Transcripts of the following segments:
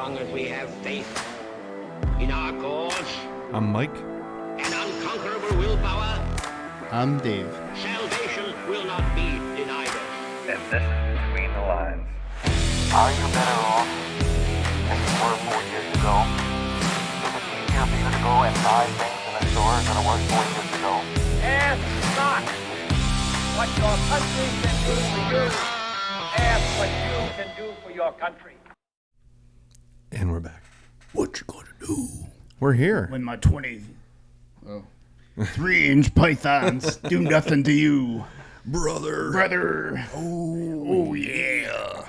long as we have faith in our cause I'm Mike. and unconquerable willpower, I'm Dave. salvation will not be denied us. And this is Between the Lines. Are you better off than you were 4 years ago? Is it easier for you to go and buy things in the stores than it was 4 years ago? Ask not what your country can do for you. Ask what you can do for your country. And we're back. What you gonna do We're here. when my 3-inch pythons do nothing to you, brother? Oh yeah.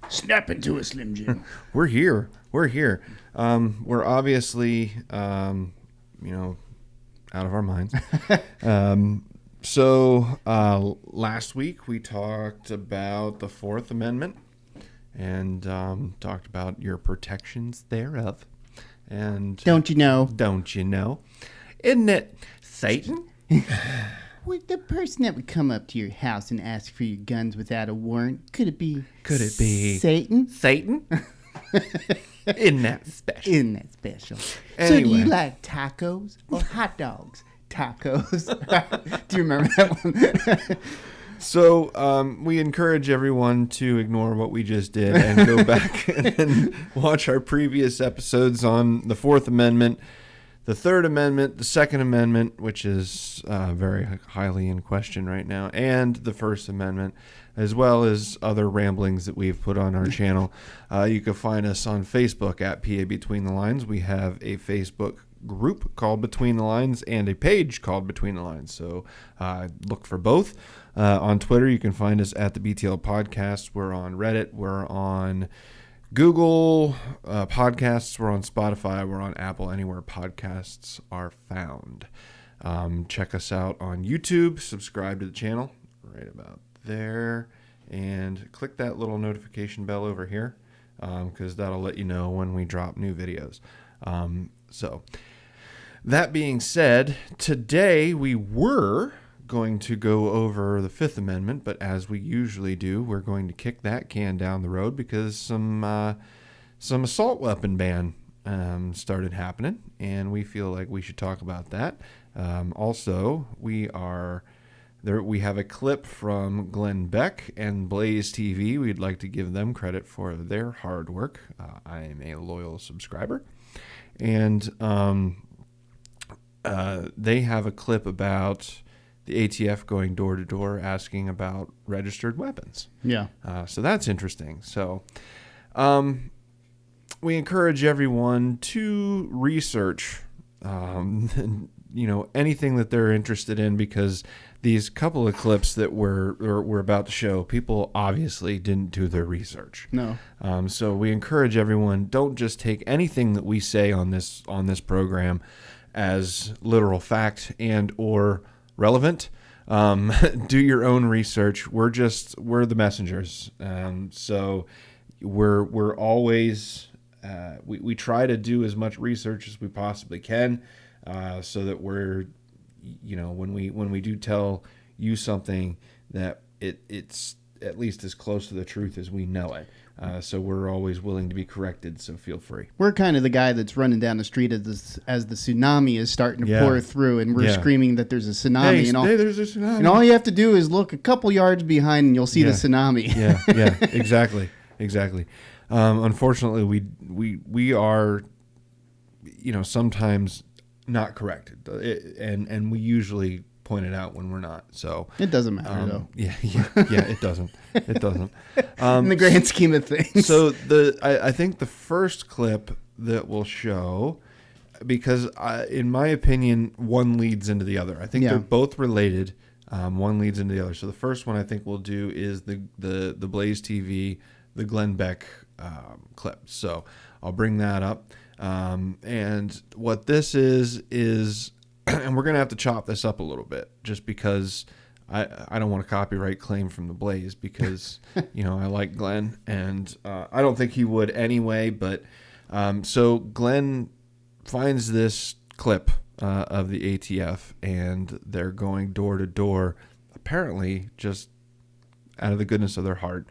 Snap into a Slim Jim. We're here. We're obviously, out of our minds. So last week we talked about the Fourth Amendment and talked about your protections thereof. And Don't you know? Isn't it Satan? With the person that would come up to your house and ask for your guns without a warrant, could it be Satan? Satan? Isn't that special? Isn't that special? So do Anyway. you like tacos or hot dogs? Tacos. Do you remember that one? So we encourage everyone to ignore what we just did and go back and watch our previous episodes on the Fourth Amendment, the Third Amendment, the Second Amendment, which is very highly in question right now, and the First Amendment, as well as other ramblings that we've put on our channel. You can find us on Facebook at PA Between the Lines. We have a Facebook group called Between the Lines and a page called Between the Lines. So look for both. On Twitter, you can find us at the BTL Podcast. We're on Reddit. We're on Google Podcasts. We're on Spotify. We're on Apple, anywhere podcasts are found. Check us out on YouTube. Subscribe to the channel right about there. And click that little notification bell over here because that'll let you know when we drop new videos. So that being said, today we were going to go over the Fifth Amendment, but as we usually do, we're going to kick that can down the road because some assault weapon ban started happening, and we feel like we should talk about that. Also, we have a clip from Glenn Beck and Blaze TV. We'd like to give them credit for their hard work. I am a loyal subscriber, and they have a clip about the ATF going door to door asking about registered weapons. Yeah. So that's interesting. So we encourage everyone to research, anything that they're interested in, because these couple of clips that we're about to show, people obviously didn't do their research. No. So we encourage everyone, don't just take anything that we say on this program as literal fact and or relevant. Do your own research. We're the messengers. So we're always we try to do as much research as we possibly can, so that we're when we do tell you something that it's at least as close to the truth as we know it. So we're always willing to be corrected, so feel free. We're kind of the guy that's running down the street as the tsunami is starting to pour through, and we're screaming that there's a tsunami. Hey, there's a tsunami. And all you have to do is look a couple yards behind, and you'll see the tsunami. Yeah, exactly. Unfortunately, we are, sometimes not corrected, and we usually point it out when we're not. So It doesn't matter, though. Yeah, it doesn't. In the grand scheme of things. So I think the first clip that we'll show, because in my opinion, one leads into the other. I think they're both related. One leads into the other. So the first one I think we'll do is the Blaze TV, the Glenn Beck clip. So I'll bring that up. And what this is, and we're going to have to chop this up a little bit just because I don't want a copyright claim from the Blaze because, I like Glenn, and I don't think he would anyway. But so Glenn finds this clip of the ATF, and they're going door to door, apparently just out of the goodness of their heart,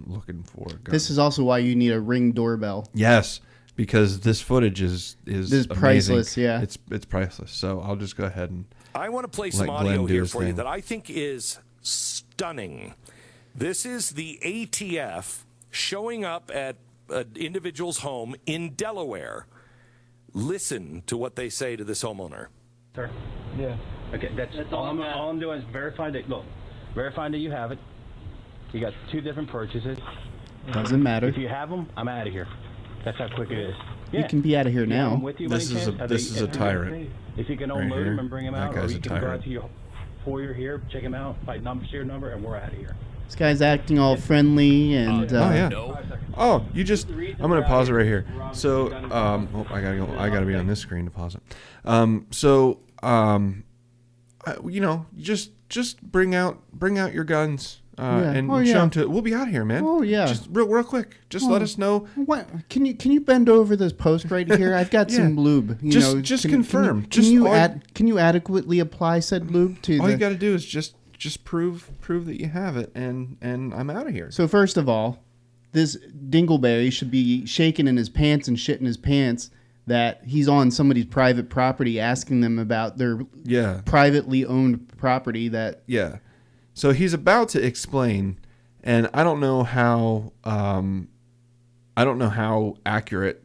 looking for a gun. This is also why you need a Ring doorbell. Yes, because this footage is amazing. Priceless. Yeah, it's priceless. So I'll just go ahead and I want to play let some Glenn audio do here his for you thing. that I think is stunning. This is the ATF showing up at an individual's home in Delaware. Listen to what they say to this homeowner. Sir? Yeah. Okay, that's all I'm doing is verifying that you have it. You got 2 different purchases. doesn't matter. If you have them, I'm out of here. That's how quick it is. Yeah. You can be out of here Yeah, I'm now. with you by This is chance. this is a tyrant. If you can right unload here. them and bring them That out, or guy's you a can go tyrant. out to your foyer here, check them out, by share number, and we're out of here. This guy's acting all friendly and. Oh yeah. Oh, you just. I'm gonna pause it right here. So, I gotta go. I gotta be on this screen to pause it. Just bring out your guns and Oh, show yeah. them to. We'll be out of here, man. Oh, yeah. Just real quick. Just let us know. What? Can you bend over this post right here? I've got some Yeah. lube. Just confirm. Just Can you adequately apply said lube to all the? you got to do is just prove that you have it, and I'm out of here. So first of all, this dingleberry should be shaking in his pants and shit in his pants that he's on somebody's private property, asking them about their Yeah. privately owned property. That Yeah. So he's about to explain, and I don't know how accurate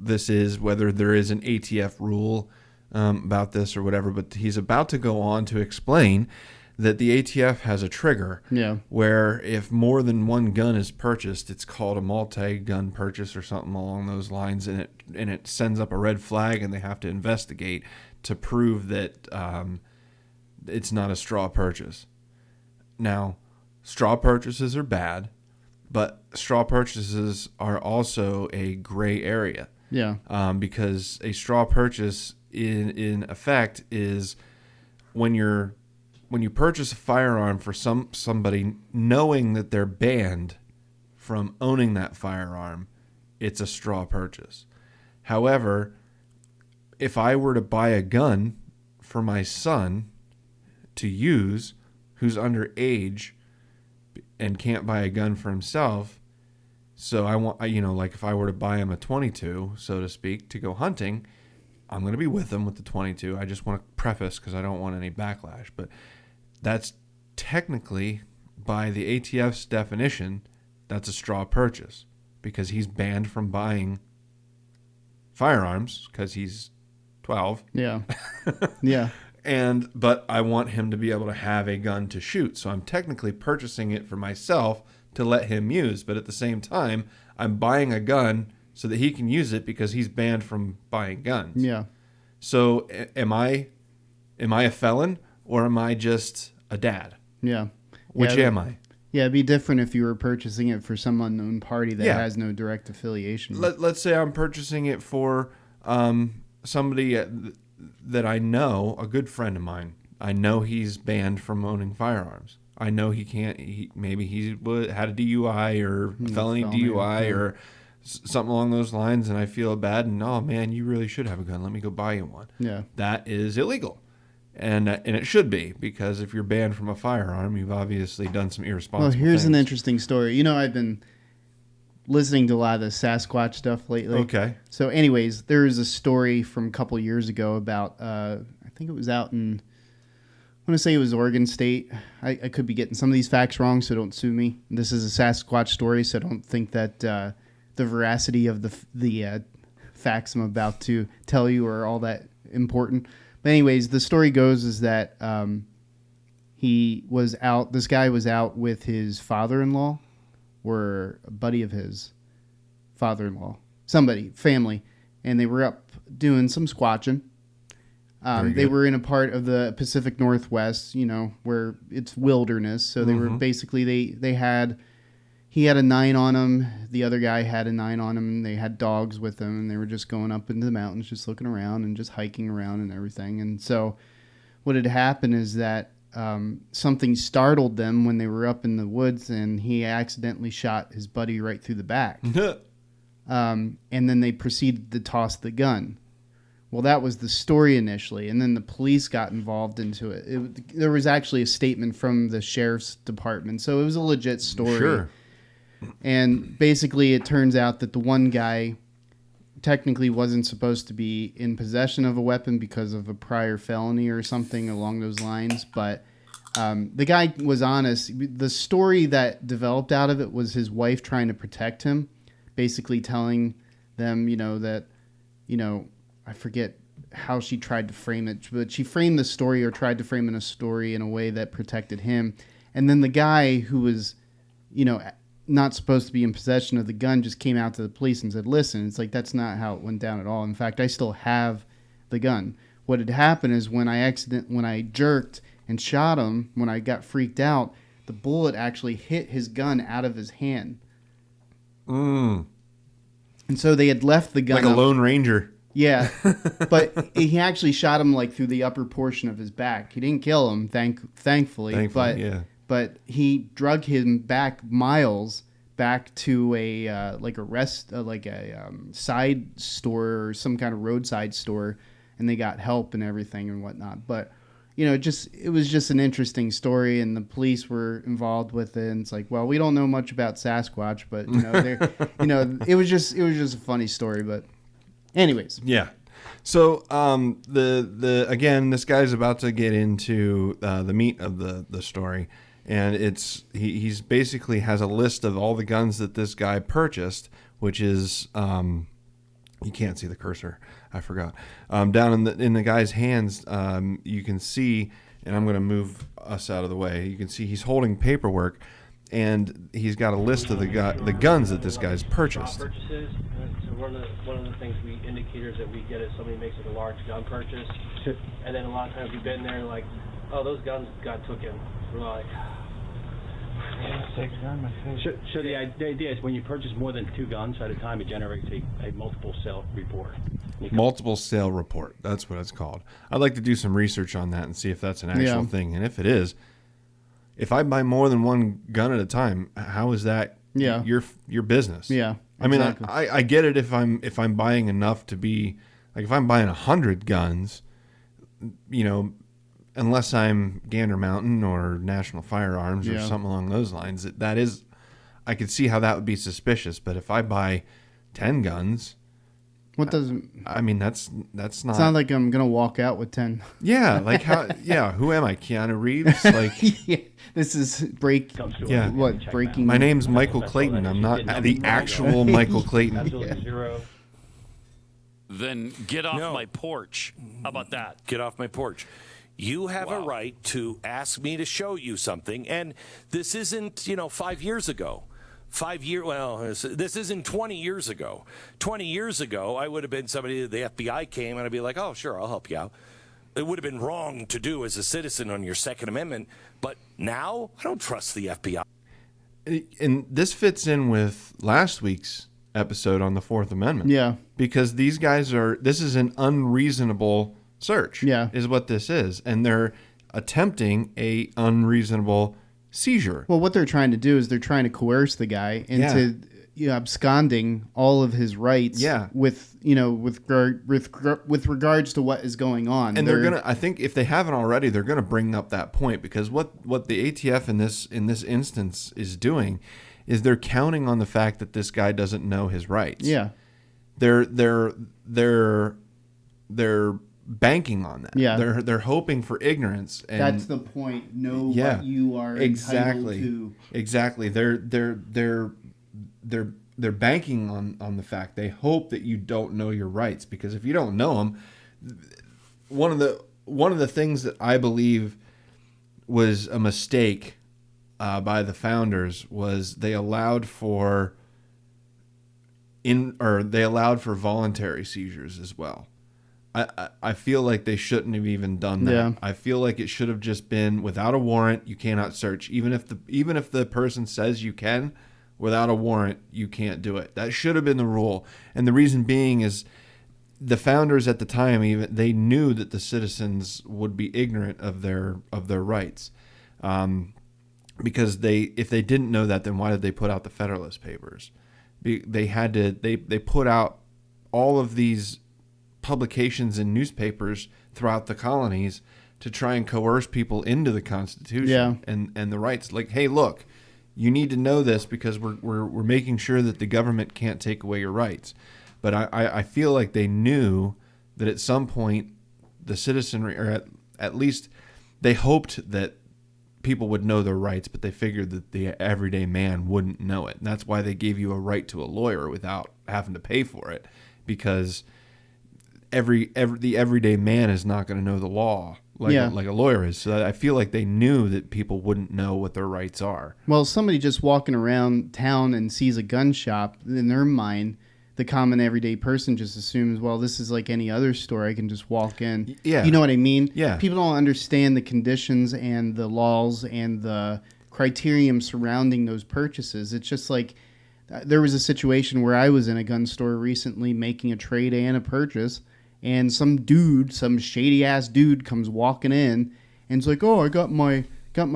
this is, whether there is an ATF rule about this or whatever, but he's about to go on to explain that the ATF has a trigger Yeah. where if more than one gun is purchased, it's called a multi-gun purchase or something along those lines, and it sends up a red flag, and they have to investigate to prove that it's not a straw purchase. Now, straw purchases are bad, but straw purchases are also a gray area. yeah. Because a straw purchase in effect is when you purchase a firearm for somebody knowing that they're banned from owning that firearm, it's a straw purchase. However, if I were to buy a gun for my son to use who's underage and can't buy a gun for himself, so I want, like if I were to buy him a 22, so to speak, to go hunting, I'm going to be with him with the 22. I just want to preface because I don't want any backlash, but that's technically, by the ATF's definition, that's a straw purchase because he's banned from buying firearms because he's 12. Yeah. Yeah. But I want him to be able to have a gun to shoot. So I'm technically purchasing it for myself to let him use. But at the same time, I'm buying a gun so that he can use it because he's banned from buying guns. Yeah. So am I a felon or am I just a dad? Yeah. Which Yeah, am I? Yeah, it'd be different if you were purchasing it for some unknown party that Yeah. has no direct affiliation. Let's say I'm purchasing it for somebody that I know, a good friend of mine. I know he's banned from owning firearms. I know he can't. Maybe he had a DUI or a felony DUI or something along those lines, and I feel bad. And oh man, you really should have a gun. Let me go buy you one. Yeah. That is illegal, and it should be, because if you're banned from a firearm, you've obviously done some irresponsible. Well, here's an things. interesting story. I've been listening to a lot of the Sasquatch stuff lately. Okay. So, anyways, there was a story from a couple years ago about, I think it was out in, I want to say it was Oregon State. I could be getting some of these facts wrong, so don't sue me. This is a Sasquatch story, so don't think that the veracity of the facts I'm about to tell you are all that important. But anyways, the story goes is that this guy was out with his father-in-law, or a buddy of his father-in-law, family, and they were up doing some squatching. They were in a part of the Pacific Northwest, where it's wilderness. So they were basically, he had a 9 on him. The other guy had a 9 on him. And they had dogs with them, and they were just going up into the mountains, just looking around and just hiking around and everything. And so what had happened is that something startled them when they were up in the woods, and he accidentally shot his buddy right through the back. And then they proceeded to toss the gun. Well, that was the story initially, and then the police got involved into it. There was actually a statement from the sheriff's department, so it was a legit story. Sure. And basically, it turns out that the one guy technically wasn't supposed to be in possession of a weapon because of a prior felony or something along those lines, but the guy was honest. The story that developed out of it was his wife trying to protect him, basically telling them, that, I forget how she tried to frame it, but she framed the story or tried to frame in a story in a way that protected him. And then the guy who was, not supposed to be in possession of the gun just came out to the police and said, listen, it's like, that's not how it went down at all. In fact, I still have the gun. What had happened is when I jerked and shot him, when I got freaked out, the bullet actually hit his gun out of his hand. And so they had left the gun Like a Lone Ranger. Yeah, but he actually shot him like through the upper portion of his back. He didn't kill him, thankfully. But he drug him back miles back to a side store or some kind of roadside store, and they got help and everything and whatnot. But it was just an interesting story, and the police were involved with it. And it's like, well, we don't know much about Sasquatch, but it was just a funny story, but. Anyways. Yeah. So again, this guy's about to get into the meat of the story, and he's basically has a list of all the guns that this guy purchased, which is you can't see the cursor. I forgot. Down in the guy's hands, you can see, and I'm going to move us out of the way. You can see he's holding paperwork, and he's got a list of the guns that this guy's purchased. Purchases. So one of the things indicators that we get is somebody makes like a large gun purchase, and then a lot of times we've been there like, oh, those guns got taken. We're like, so the idea is when you purchase more than 2 guns at a time, it generates a multiple sale report. Multiple sale report. That's what it's called. I'd like to do some research on that and see if that's an actual thing. And if it is, if I buy more than one gun at a time, how is that your business? Yeah. I mean, exactly. I get it if I'm buying enough to be like if I'm buying 100 guns, unless I'm Gander Mountain or National Firearms or something along those lines, that is, I could see how that would be suspicious. But if I buy 10 guns, what doesn't? I mean, that's not. It's not like I'm gonna walk out with 10. Yeah, like how? Yeah, who am I? Keanu Reeves? Like, yeah, this is breaking? My name's Michael Clayton. I'm not the actual Michael Clayton. Absolutely zero. Then get off my porch. How about that? Get off my porch. You have a right to ask me to show you something, and this isn't 5 years ago. This isn't 20 years ago. 20 years ago, I would have been somebody, the FBI came, and I'd be like, oh, sure, I'll help you out. It would have been wrong to do as a citizen on your Second Amendment, but now I don't trust the FBI. And this fits in with last week's episode on the Fourth Amendment. Yeah. Because these guys this is an unreasonable search. Yeah. Is what this is. And they're attempting a unreasonable seizure. Well, what they're trying to do is they're trying to coerce the guy into absconding all of his rights. Yeah. With regards to what is going on. And they're gonna. I think if they haven't already, they're gonna bring up that point because what the ATF in this instance is doing is they're counting on the fact that this guy doesn't know his rights. Yeah. They're banking on that. Yeah. They're hoping for ignorance. And that's the point. Know what you are entitled to. Exactly. They're banking on the fact they hope that you don't know your rights, because if you don't know them, one of the things that I believe was a mistake by the founders was they allowed for voluntary seizures as well. I feel like they shouldn't have even done that. Yeah. I feel like it should have just been without a warrant, you cannot search. Even if the person says you can, without a warrant, you can't do it. That should have been the rule. And the reason being is the founders at the time, they knew that the citizens would be ignorant of their rights. Because if they didn't know that, then why did they put out the Federalist Papers? They put out all of these publications in newspapers throughout the colonies to try and coerce people into the Constitution and the rights. Like, hey, look, you need to know this because we're making sure that the government can't take away your rights. But I feel like they knew that at some point the citizenry, or at least they hoped that people would know their rights, but they figured that the everyday man wouldn't know it. And that's why they gave you a right to a lawyer without having to pay for it, because the everyday man is not going to know the law like a lawyer is. So I feel like they knew that people wouldn't know what their rights are. Well, somebody just walking around town and sees a gun shop, in their mind, the common everyday person just assumes, well, this is like any other store. I can just walk in. Yeah. You know what I mean? Yeah. People don't understand the conditions and the laws and the criterion surrounding those purchases. It's just like there was a situation where I was in a gun store recently making a trade and a purchase, and some shady ass dude comes walking in and it's like, oh, I got my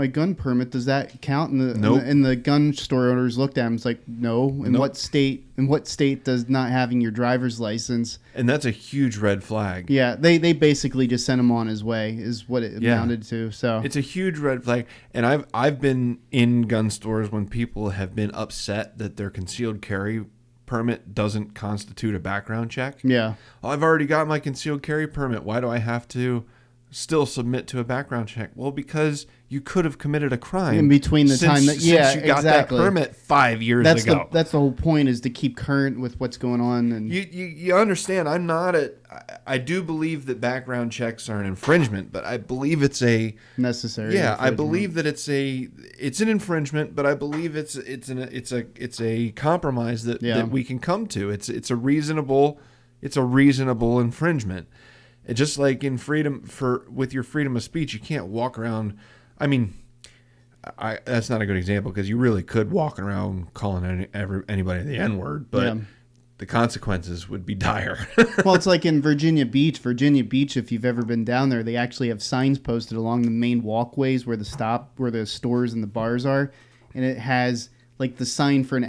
gun permit. Does that count? And the gun store owners looked at him. It's like, no. In what state does not having your driver's license? And that's a huge red flag. Yeah, they basically just sent him on his way is what it amounted to. So it's a huge red flag. And I've been in gun stores when people have been upset that their concealed carry permit doesn't constitute a background check. Yeah. Oh, I've already got my concealed carry permit. Why do I have to still submit to a background check? Well, because you could have committed a crime in between the time that you got that permit 5 years ago. That's the whole point, is to keep current with what's going on. And you understand, I do believe that background checks are an infringement, but I believe it's a necessary. Yeah, I believe that it's an infringement, but I believe it's a compromise that we can come to. It's a reasonable infringement. Just like in with your freedom of speech, you can't walk around. I mean, that's not a good example because you really could walk around calling anybody the N-word, but the consequences would be dire. Well, it's like in Virginia Beach. If you've ever been down there, they actually have signs posted along the main walkways where the stores and the bars are, and it has like the sign for an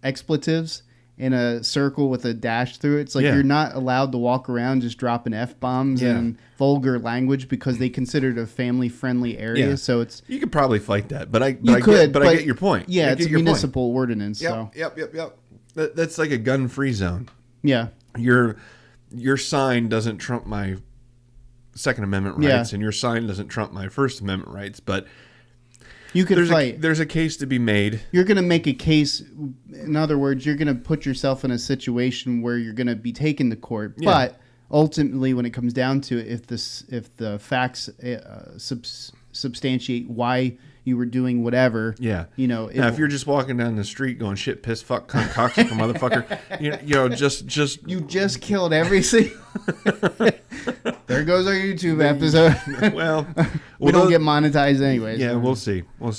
expletives in a circle with a dash through it. It's like you're not allowed to walk around just dropping F-bombs and vulgar language because they consider it a family-friendly area. Yeah. So you could probably fight that, but I get your point. Yeah, it's a municipal ordinance. Yep. That's like a gun-free zone. Yeah. Your sign doesn't trump my Second Amendment rights, and your sign doesn't trump my First Amendment rights, but you can fight. There's a case to be made. You're going to make a case. In other words, you're going to put yourself in a situation where you're going to be taken to court. Yeah. But ultimately, when it comes down to it, if the facts substantiate why you were doing whatever, now if you're just walking down the street going shit, piss, fuck, cunt, cocksucker, motherfucker, you just killed every single. There goes our YouTube episode. Well, we don't get monetized anyways. Yeah, we'll see. You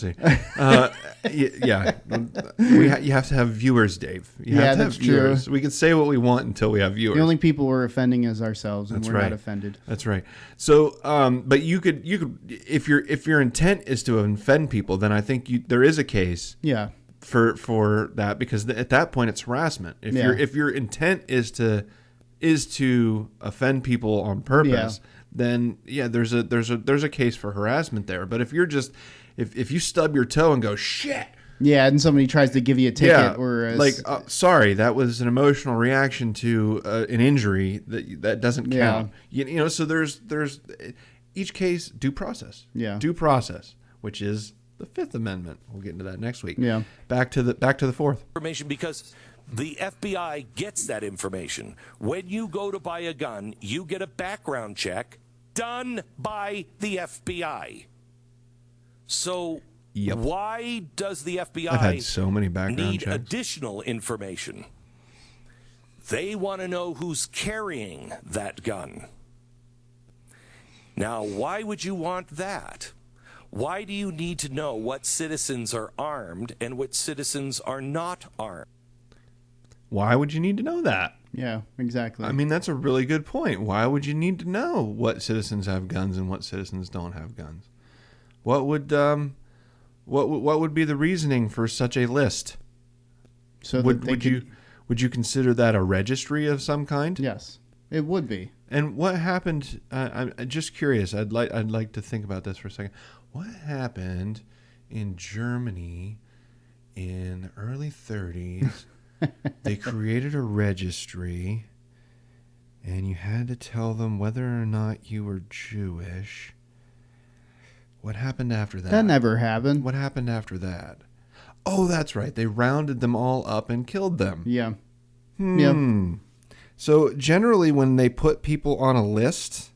have to have viewers, Dave. That's true. We can say what we want until we have viewers. The only people we're offending is ourselves, and we're not offended. That's right. So, but you could, if your intent is to offend people, then I think there is a case. Yeah. For that, because at that point it's harassment. If your intent is to offend people on purpose, then there's a case for harassment there. But if you're just if you stub your toe and go shit, and somebody tries to give you a ticket or sorry, that was an emotional reaction to an injury that doesn't count. So there's each case due process. Due process, which is the Fifth Amendment. We'll get into that next week. Yeah. Back to the fourth. Information, because the FBI gets that information. When you go to buy a gun, you get a background check done by the FBI. So why does the FBI I've had so many background need checks. Additional information? They want to know who's carrying that gun. Now, why would you want that? Why do you need to know what citizens are armed and what citizens are not armed? Why would you need to know that? Yeah, exactly. I mean, that's a really good point. Why would you need to know what citizens have guns and what citizens don't have guns? What would be the reasoning for such a list? So would you consider that a registry of some kind? Yes. It would be. And what happened? I'm just curious. I'd like to think about this for a second. What happened in Germany in the early 30s? They created a registry, and you had to tell them whether or not you were Jewish. What happened after that? That never happened. What happened after that? Oh, that's right. They rounded them all up and killed them. Yeah. Yep. So generally when they put people on a list,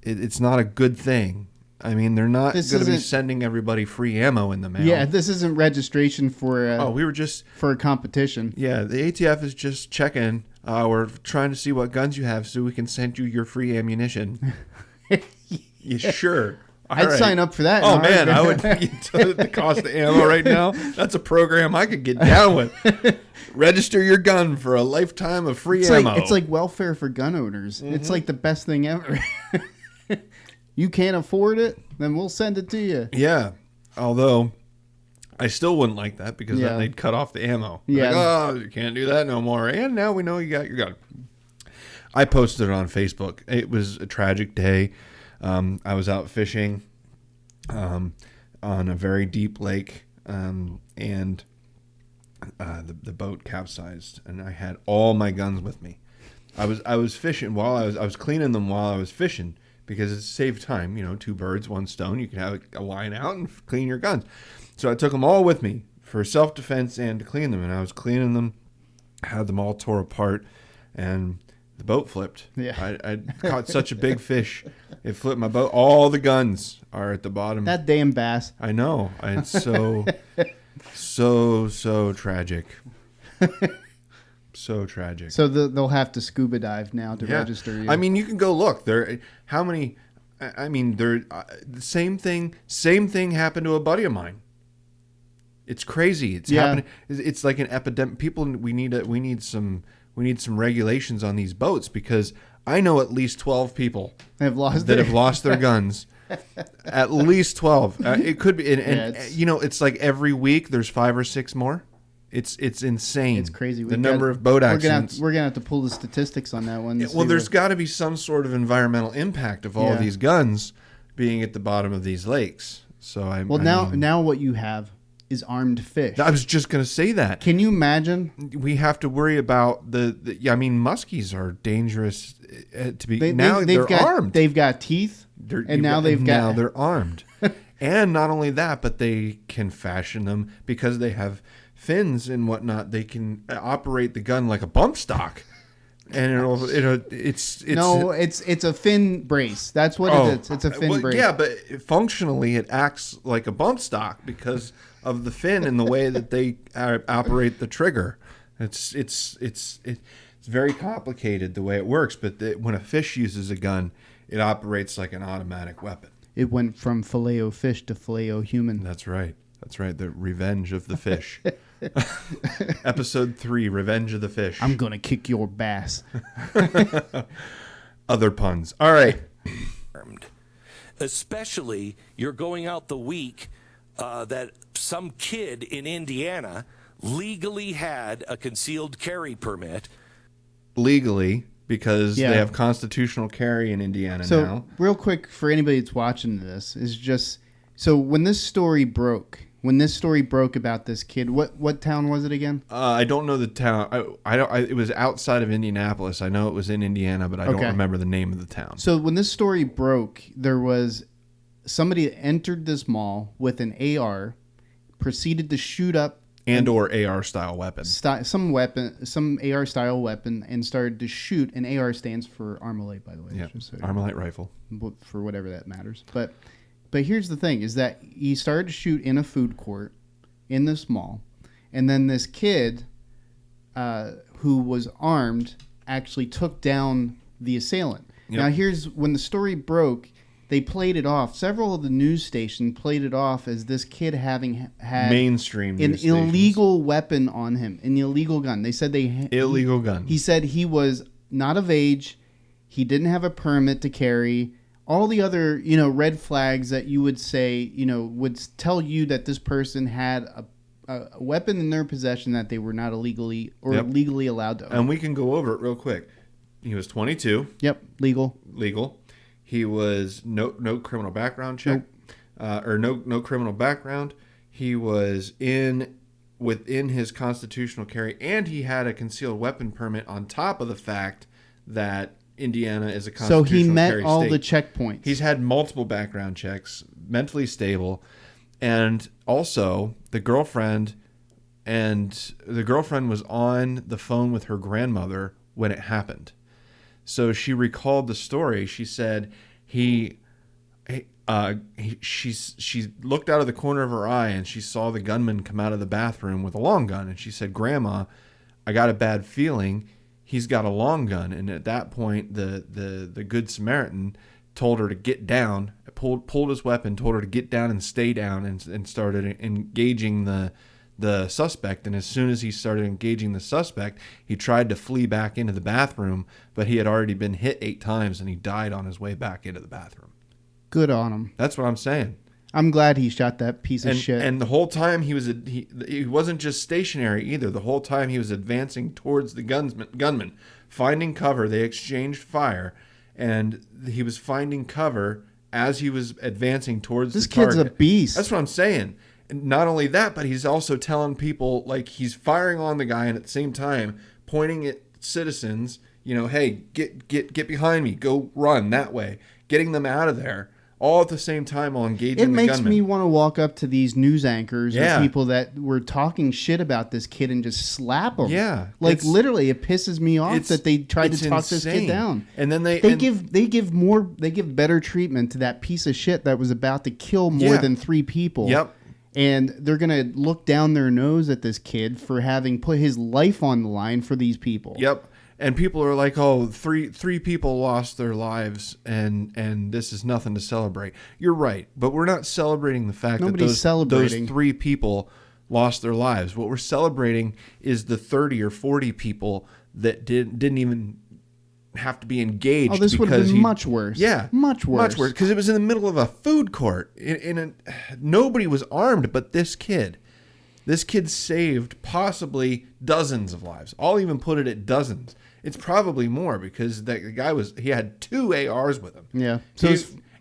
it's not a good thing. I mean, they're not going to be sending everybody free ammo in the mail. Yeah, this isn't registration for we were just for a competition. Yeah, the ATF is just checking. We're trying to see what guns you have so we can send you your free ammunition. Yeah, sure. I'd sign up for that. Oh, man, I would. The cost of ammo right now, that's a program I could get down with. Register your gun for a lifetime of free ammo. It's like welfare for gun owners. Mm-hmm. It's like the best thing ever. You can't afford it, then we'll send it to you. Yeah, although I still wouldn't like that because then they'd cut off the ammo. Yeah. Like, oh, you can't do that no more. And now we know you got your gun. I posted it on Facebook. It was a tragic day. I was out fishing on a very deep lake, and the boat capsized, and I had all my guns with me. I was fishing while I was cleaning them while I was fishing because it saved time. 2 birds, 1 stone. You can have a line out and clean your guns. So I took them all with me for self-defense and to clean them, and I was cleaning them, had them all tore apart, and the boat flipped. Yeah. I caught such a big fish. It flipped my boat. All the guns are at the bottom. That damn bass. I know. It's so, so tragic. So tragic. So they'll have to scuba dive now to register you. I mean, you can go look. How many... I mean, the same thing happened to a buddy of mine. It's crazy. It's happening. It's like an epidemic. We need some regulations on these boats because I know at least 12 people have lost their guns. At least 12. It could be, and it's like every week there's 5 or 6 more. It's insane. It's crazy. The number of boat accidents. We're gonna have to pull the statistics on that one. Well, there's got to be some sort of environmental impact of all of these guns being at the bottom of these lakes. So now what you have is armed fish. I was just going to say that. Can you imagine? We have to worry about muskies are dangerous to be. They're armed. They've got teeth, now they're armed. And not only that, but they can fashion them because they have fins and whatnot. They can operate the gun like a bump stock, and it's a fin brace. That's what it is. It's a fin brace. Yeah, but functionally it acts like a bump stock because of the fin and the way that they operate the trigger. It's very complicated the way it works. But when a fish uses a gun, it operates like an automatic weapon. It went from Filet-O-Fish to Filet-O-Human. That's right. The Revenge of the Fish. Episode 3, Revenge of the Fish. I'm going to kick your bass. Other puns. All right. Especially, you're going out the week that some kid in Indiana legally had a concealed carry permit. Legally, because they have constitutional carry in Indiana now. So, real quick, for anybody that's watching this, is just... So, when this story broke about this kid, what town was it again? I don't know the town. It was outside of Indianapolis. I know it was in Indiana, but I don't remember the name of the town. So, when this story broke, there was somebody that entered this mall with an AR, proceeded to shoot up or AR style weapon. Some AR style weapon, and started to shoot. And AR stands for Armalite, by the way. Yeah, Armalite rifle. For whatever that matters. But here's the thing, is that he started to shoot in a food court in this mall. And then this kid who was armed actually took down the assailant. Yep. Now, here's when the story broke. They played it off. Several of the news stations played it off as this kid having had mainstream an illegal weapon on him, an illegal gun. They said illegal gun. He said he was not of age. He didn't have a permit to carry. All the other, red flags that you would say, would tell you that this person had a weapon in their possession that they were not illegally or legally allowed to own. And we can go over it real quick. He was 22. Yep, legal. He was no criminal background check, or no criminal background. He was within his constitutional carry, and he had a concealed weapon permit on top of the fact that Indiana is a constitutional carry state. So he met all the checkpoints. He's had multiple background checks, mentally stable, and also the girlfriend was on the phone with her grandmother when it happened. So she recalled the story. She said she looked out of the corner of her eye and she saw the gunman come out of the bathroom with a long gun. And she said, "Grandma, I got a bad feeling. He's got a long gun." And at that point, the Good Samaritan told her to get down, pulled his weapon, told her to get down and stay down, and started engaging the suspect. And as soon as he started engaging the suspect, he tried to flee back into the bathroom, but he had already been hit 8 times and he died on his way back into the bathroom. Good on him. That's what I'm saying. I'm glad he shot that piece of shit. And the whole time he wasn't just stationary either. The whole time he was advancing towards the gunman, finding cover. They exchanged fire, and he was finding cover as he was advancing towards the target. This kid's a beast. That's what I'm saying. And not only that, but he's also telling people, like, he's firing on the guy and at the same time pointing at citizens, hey, get behind me, go run that way, getting them out of there, all at the same time while engaging the gunman. It makes me want to walk up to these news anchors or people that were talking shit about this kid and just slap them. Yeah. Like, literally, it pisses me off that they tried to talk this kid down. And then they give better treatment to that piece of shit that was about to kill more than 3 people. Yep. And they're going to look down their nose at this kid for having put his life on the line for these people. Yep. And people are like, "Oh, three people lost their lives, and this is nothing to celebrate." You're right, but we're not celebrating the fact that those 3 people lost their lives. What we're celebrating is the 30 or 40 people that didn't even have to be engaged. Oh, this would have been much worse. Yeah, much worse. Because it was in the middle of a food court. Nobody was armed but this kid. This kid saved possibly dozens of lives. I'll even put it at dozens. It's probably more because the guy he had 2 ARs with him. Yeah.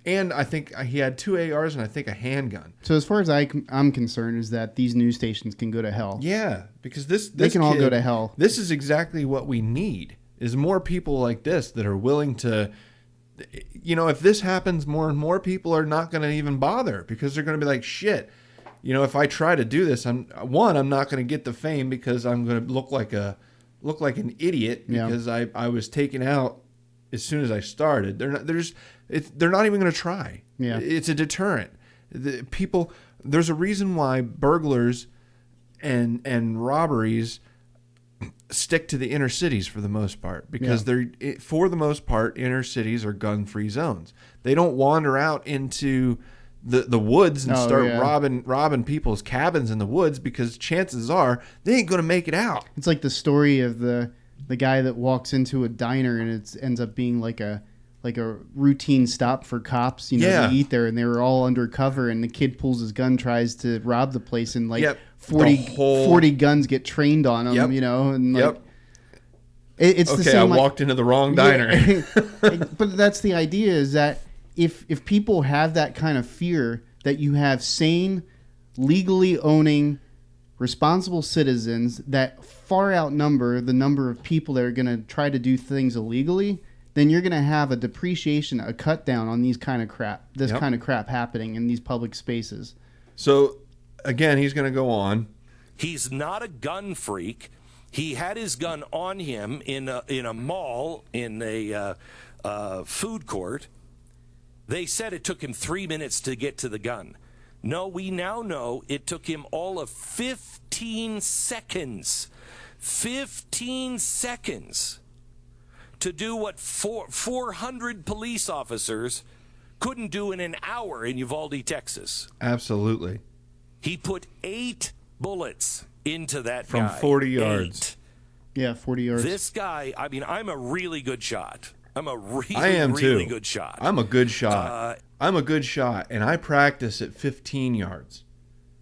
And I think he had 2 ARs and I think a handgun. So as far as I'm concerned, is that these news stations can go to hell. Yeah, because they can all go to hell. This is exactly what we need. Is more people like this that are willing to, if this happens, more and more people are not going to even bother because they're going to be like, shit, if I try to do this, I'm not going to get the fame because I'm going to look like an idiot because I was taken out as soon as I started. They're not even going to try. Yeah. It's a deterrent. There's a reason why burglars and robberies stick to the inner cities for the most part because for the most part, inner cities are gun-free zones. They don't wander out into the woods and start robbing people's cabins in the woods because chances are they ain't going to make it out. It's like the story of the guy that walks into a diner and it ends up being like a routine stop for cops, to eat there, and they were all undercover, and the kid pulls his gun, tries to rob the place, and 40 guns get trained on him, and it's the same. I walked into the wrong diner. But that's the idea, is that if people have that kind of fear, that you have sane, legally owning, responsible citizens that far outnumber the number of people that are going to try to do things illegally, then you're going to have a depreciation, a cut down on kind of crap happening in these public spaces. So, again, he's going to go on. He's not a gun freak. He had his gun on him in a mall, in a food court. They said it took him 3 minutes to get to the gun. No, we now know it took him all of 15 seconds. 15 seconds to do what 400 police officers couldn't do in an hour in Uvalde, Texas. Absolutely. He put 8 bullets into that from guy. 40 yards. 8. Yeah, 40 yards. This guy, I'm a really good shot. I'm a really good shot. I'm a good shot. I'm a good shot, and I practice at 15 yards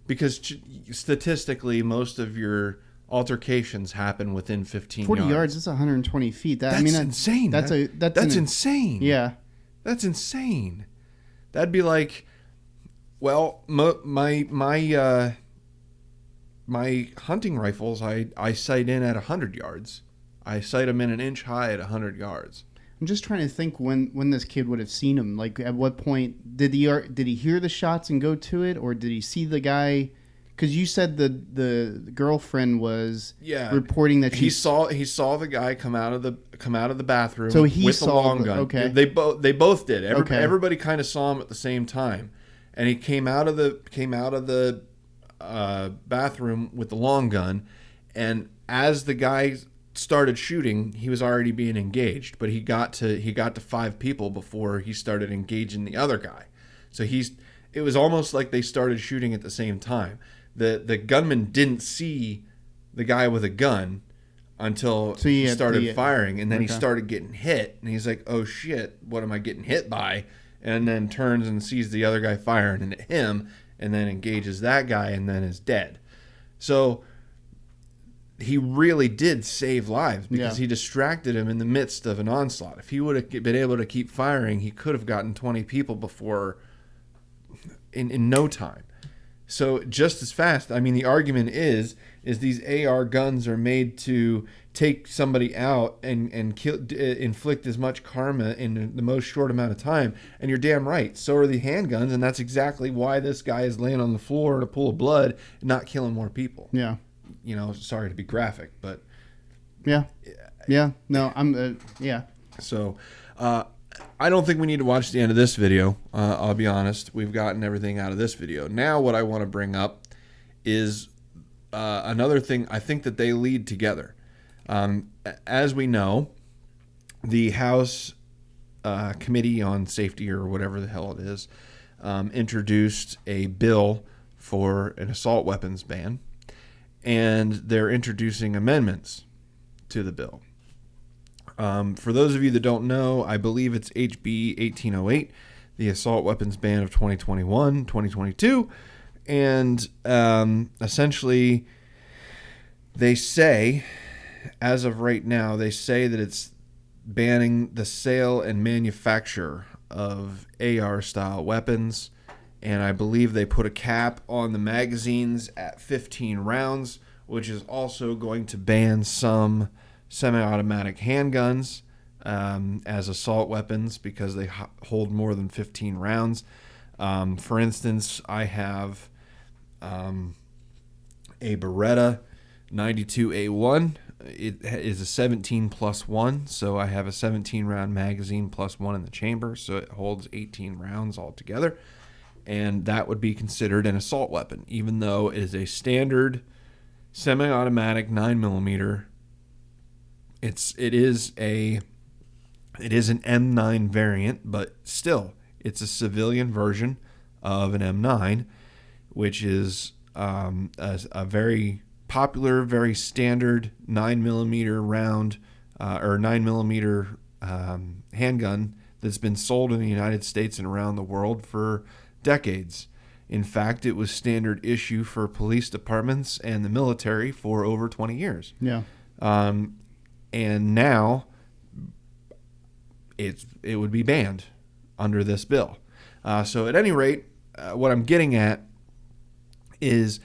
because statistically, most of your altercations happen within 15 40 yards. yards. That's 120 feet. That's insane. That's insane. Yeah. That's insane. That'd be like, well, my hunting rifles, I sight in at 100 yards. I sight them in an inch high at 100 yards. I'm just trying to think when this kid would have seen him. Like, at what point did he hear the shots and go to it, or did he see the guy? Because you said the girlfriend was reporting that he saw the guy come out of the bathroom. So he with saw the long gun. Okay, they both did. Everybody kind of saw him at the same time, and he came out of the bathroom with the long gun, and as the guy started shooting, he was already being engaged, but he got to 5 people before he started engaging the other guy. So it was almost like they started shooting at the same time. The gunman didn't see the guy with a gun until he started firing, and then he started getting hit, and he's like, oh shit, what am I getting hit by? And then turns and sees the other guy firing into him, and then engages that guy, and then is dead. So he really did save lives because he distracted him in the midst of an onslaught. If he would have been able to keep firing, he could have gotten 20 people before in no time. So just as fast. I mean, the argument is these AR guns are made to take somebody out and kill, inflict as much karma in the most short amount of time. And you're damn right. So are the handguns, and that's exactly why this guy is laying on the floor in a pool of blood, not killing more people. Yeah. You know, sorry to be graphic, but yeah. No, I'm yeah. So, I don't think we need to watch the end of this video. I'll be honest. We've gotten everything out of this video. Now, what I want to bring up is another thing. I think that they lead together. As we know, the House Committee on Safety, or whatever the hell it is, introduced a bill for an assault weapons ban. And they're introducing amendments to the bill. For those of you that don't know, I believe it's HB 1808, the Assault Weapons Ban of 2021-2022. And essentially, they say, as of right now, they say that it's banning the sale and manufacture of AR-style weapons. And I believe they put a cap on the magazines at 15 rounds, which is also going to ban some semi-automatic handguns as assault weapons because they hold more than 15 rounds. For instance, I have a Beretta 92A1. It is a 17 plus 1, so I have a 17-round magazine plus 1 in the chamber, so it holds 18 rounds altogether. And that would be considered an assault weapon, even though it is a standard semi-automatic 9mm. It is an M9 variant, but still, it's a civilian version of an M9, which is a very popular, very standard 9mm round or 9mm handgun that's been sold in the United States and around the world for decades. In fact, it was standard issue for police departments and the military for over 20 years. Yeah. And now it would be banned under this bill. So at any rate, what I'm getting at is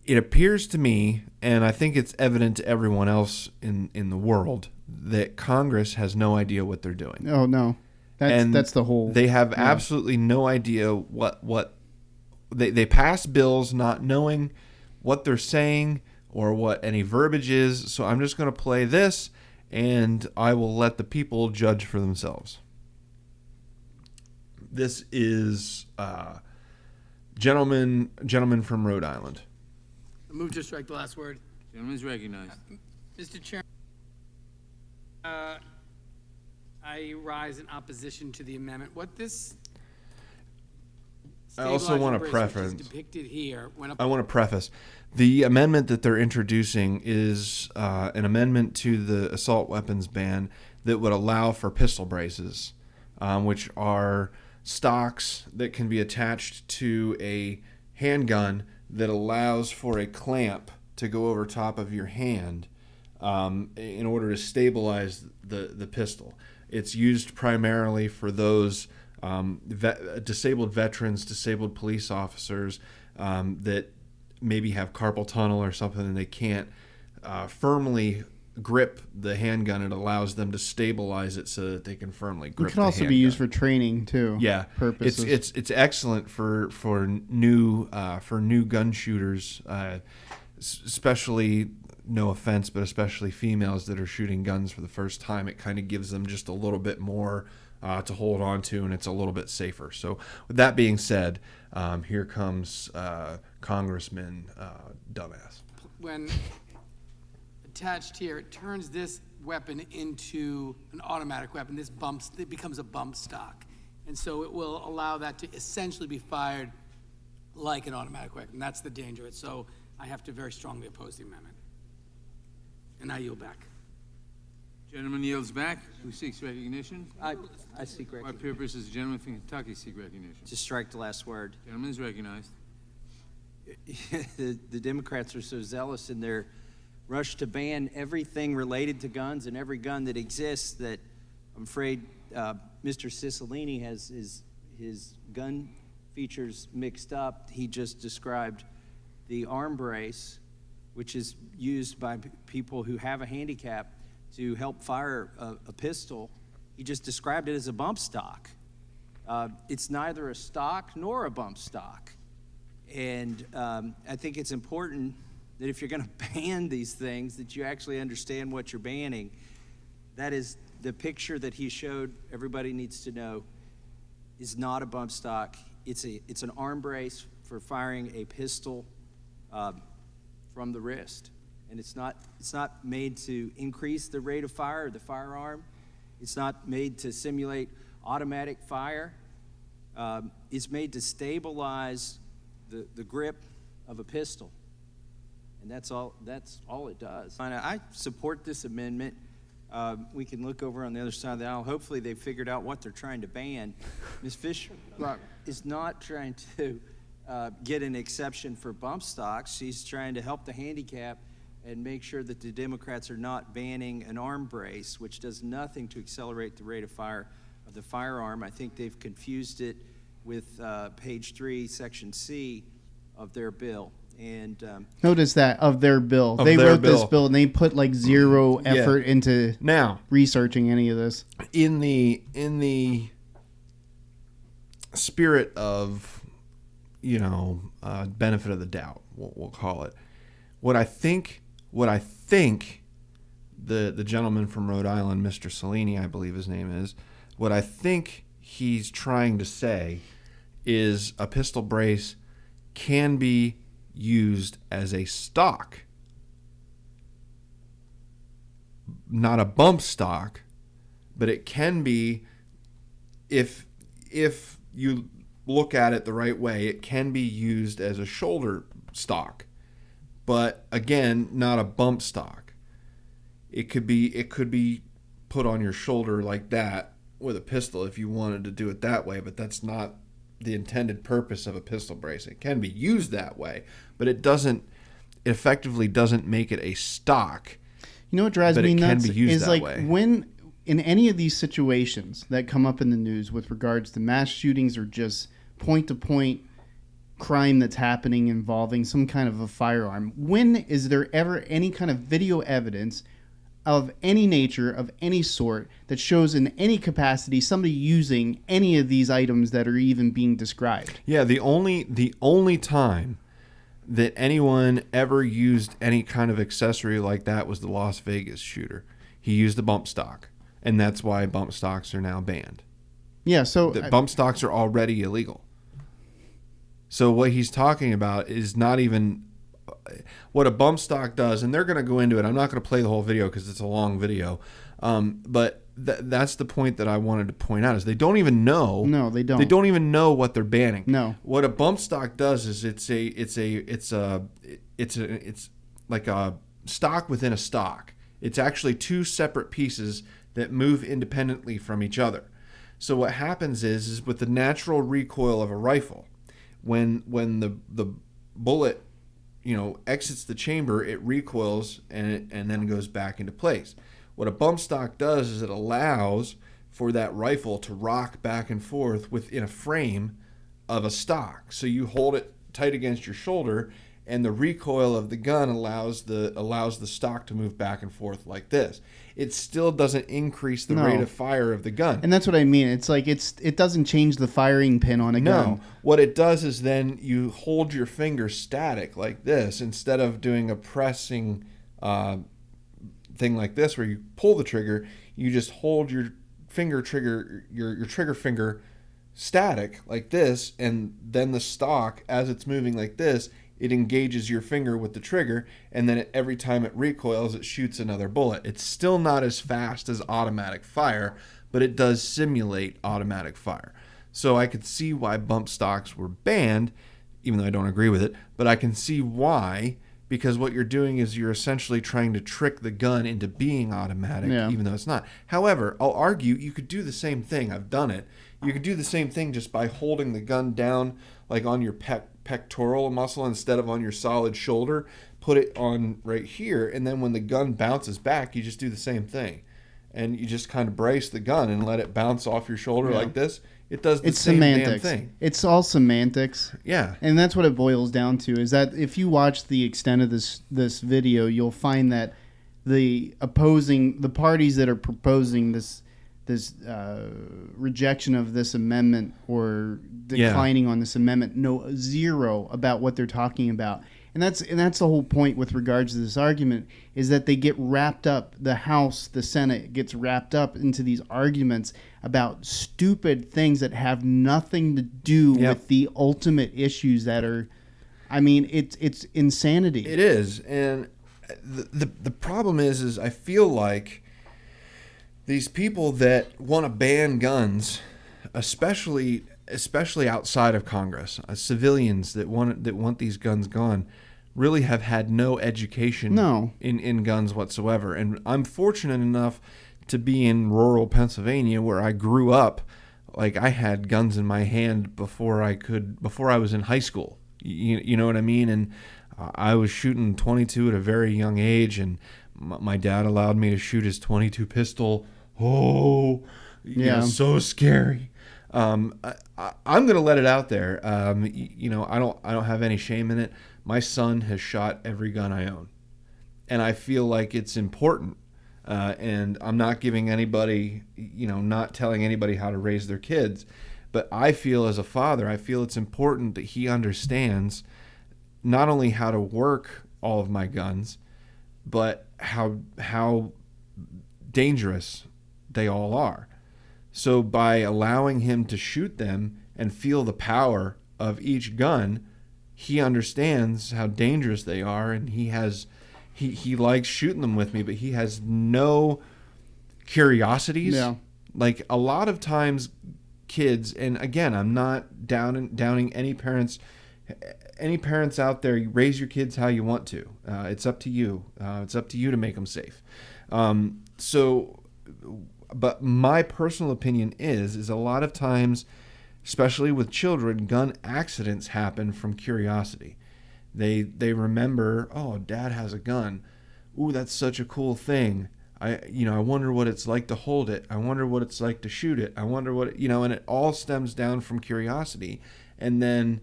it appears to me, and I think it's evident to everyone else in the world, that Congress has no idea what they're doing. Oh, no. That's the whole... They have absolutely no idea what they pass bills not knowing what they're saying or what any verbiage is. So I'm just going to play this, and I will let the people judge for themselves. This is gentleman from Rhode Island. I move to strike the last word. Gentleman is recognized. Mr. Chairman, I rise in opposition to the amendment. What this I also want to preface. Depicted here. I want to preface the amendment that they're introducing is an amendment to the assault weapons ban that would allow for pistol braces, which are stocks that can be attached to a handgun that allows for a clamp to go over top of your hand in order to stabilize the pistol. It's used primarily for those disabled veterans, disabled police officers that maybe have carpal tunnel or something, and they can't firmly grip the handgun. It allows them to stabilize it so that they can firmly grip. It can also be used for training too. Yeah, purposes. It's excellent for new gun shooters, especially, no offense, but especially females that are shooting guns for the first time. It kind of gives them just a little bit more to hold on to, and it's a little bit safer. So with that being said, here comes Congressman Dumbass. When attached here, it turns this weapon into an automatic weapon. It becomes a bump stock. And so it will allow that to essentially be fired like an automatic weapon. That's the danger of it. So I have to very strongly oppose the amendment. And I yield back. Gentleman yields back. Who seeks recognition? I seek What recognition. purpose does the gentleman from Kentucky seek recognition? To strike the last word. Gentleman is recognized. The Democrats are so zealous in their rush to ban everything related to guns and every gun that exists that I'm afraid Mr. Cicilline has his gun features mixed up. He just described the arm brace, which is used by people who have a handicap to help fire a pistol. He just described it as a bump stock. It's neither a stock nor a bump stock. And I think it's important that if you're going to ban these things, that you actually understand what you're banning. That is the picture that he showed. Everybody needs to know is not a bump stock. It's an arm brace for firing a pistol from the wrist, and it's not made to increase the rate of fire of the firearm. It's not made to simulate automatic fire. It's made to stabilize the grip of a pistol. And that's all it does. I support this amendment. We can look over on the other side of the aisle. Hopefully they've figured out what they're trying to ban. Ms. Fisher is not trying to get an exception for bump stocks. She's trying to help the handicap and make sure that the Democrats are not banning an arm brace, which does nothing to accelerate the rate of fire of the firearm. I think they've confused it with page 3, section C of their bill. And notice that of their bill, they wrote this bill and they put like zero effort into now researching any of this. In the spirit of, benefit of the doubt, we'll call it. What I think the gentleman from Rhode Island, Mr. Cicilline, I believe his name is, what I think he's trying to say is a pistol brace can be used as a stock, not a bump stock, but it can be, if you look at it the right way, it can be used as a shoulder stock, but again, not a bump stock. It could be put on your shoulder like that with a pistol if you wanted to do it that way, but that's not the intended purpose of a pistol brace. It can be used that way, but it effectively doesn't make it a stock. You know what drives me nuts is like way. When in any of these situations that come up in the news with regards to mass shootings or just point-to-point crime that's happening involving some kind of a firearm, when is there ever any kind of video evidence of any nature, of any sort, that shows in any capacity somebody using any of these items that are even being described? Yeah, the only time that anyone ever used any kind of accessory like that was the Las Vegas shooter. He used a bump stock, and that's why bump stocks are now banned. Yeah, so bump stocks are already illegal. So what he's talking about is not even what a bump stock does, and they're going to go into it. I'm not going to play the whole video because it's a long video, but that's the point that I wanted to point out is they don't even know. No, they don't. They don't even know what they're banning. No. What a bump stock does is it's like a stock within a stock. It's actually two separate pieces that move independently from each other. So what happens is with the natural recoil of a rifle, when the bullet exits the chamber, it recoils and then goes back into place. What a bump stock does is it allows for that rifle to rock back and forth within a frame of a stock. So you hold it tight against your shoulder, and the recoil of the gun allows the stock to move back and forth like this. It still doesn't increase the rate of fire of the gun. And that's what I mean. It's like it doesn't change the firing pin on a gun. No. What it does is then you hold your finger static like this instead of doing a pressing thing like this where you pull the trigger. You just hold your trigger finger static like this, and then the stock, as it's moving like this, it engages your finger with the trigger, and then every time it recoils, it shoots another bullet. It's still not as fast as automatic fire, but it does simulate automatic fire. So I could see why bump stocks were banned, even though I don't agree with it, but I can see why, because what you're doing is you're essentially trying to trick the gun into being automatic, even though it's not. However, I'll argue you could do the same thing. I've done it. You could do the same thing just by holding the gun down like on your pectoral muscle instead of on your solid shoulder. Put it on right here, and then when the gun bounces back, you just do the same thing. And you just kind of brace the gun and let it bounce off your shoulder like this. It does the same damn thing. It's all semantics. Yeah. And that's what it boils down to, is that if you watch the extent of this video, you'll find that the parties that are proposing this rejection of this amendment or declining on this amendment know zero about what they're talking about. And that's the whole point with regards to this argument, is that they get wrapped up, the House, the Senate gets wrapped up into these arguments about stupid things that have nothing to do with the ultimate issues that are, I mean, it's insanity. It is. And the problem is I feel like these people that want to ban guns, especially outside of Congress, civilians that want these guns gone, really have had no education in guns whatsoever. And I'm fortunate enough to be in rural Pennsylvania, where I grew up. Like, I had guns in my hand before I was in high school. You know what I mean? And I was shooting 22 at a very young age, and my dad allowed me to shoot his 22 pistol. Oh, yeah, so scary. I'm gonna let it out there. I don't have any shame in it. My son has shot every gun I own, and I feel like it's important. And I'm not giving anybody, not telling anybody how to raise their kids, but I feel as a father, it's important that he understands not only how to work all of my guns, but how dangerous they all are. So by allowing him to shoot them and feel the power of each gun, he understands how dangerous they are, and he likes shooting them with me, but he has no curiosities. Yeah. Like, a lot of times kids, and again, I'm not downing any parents out there. You raise your kids how you want to. It's up to you. It's up to you to make them safe. But my personal opinion is a lot of times, especially with children, gun accidents happen from curiosity. They remember, oh, Dad has a gun. Ooh, that's such a cool thing. I wonder what it's like to hold it. I wonder what it's like to shoot it. I wonder what, and it all stems down from curiosity. And then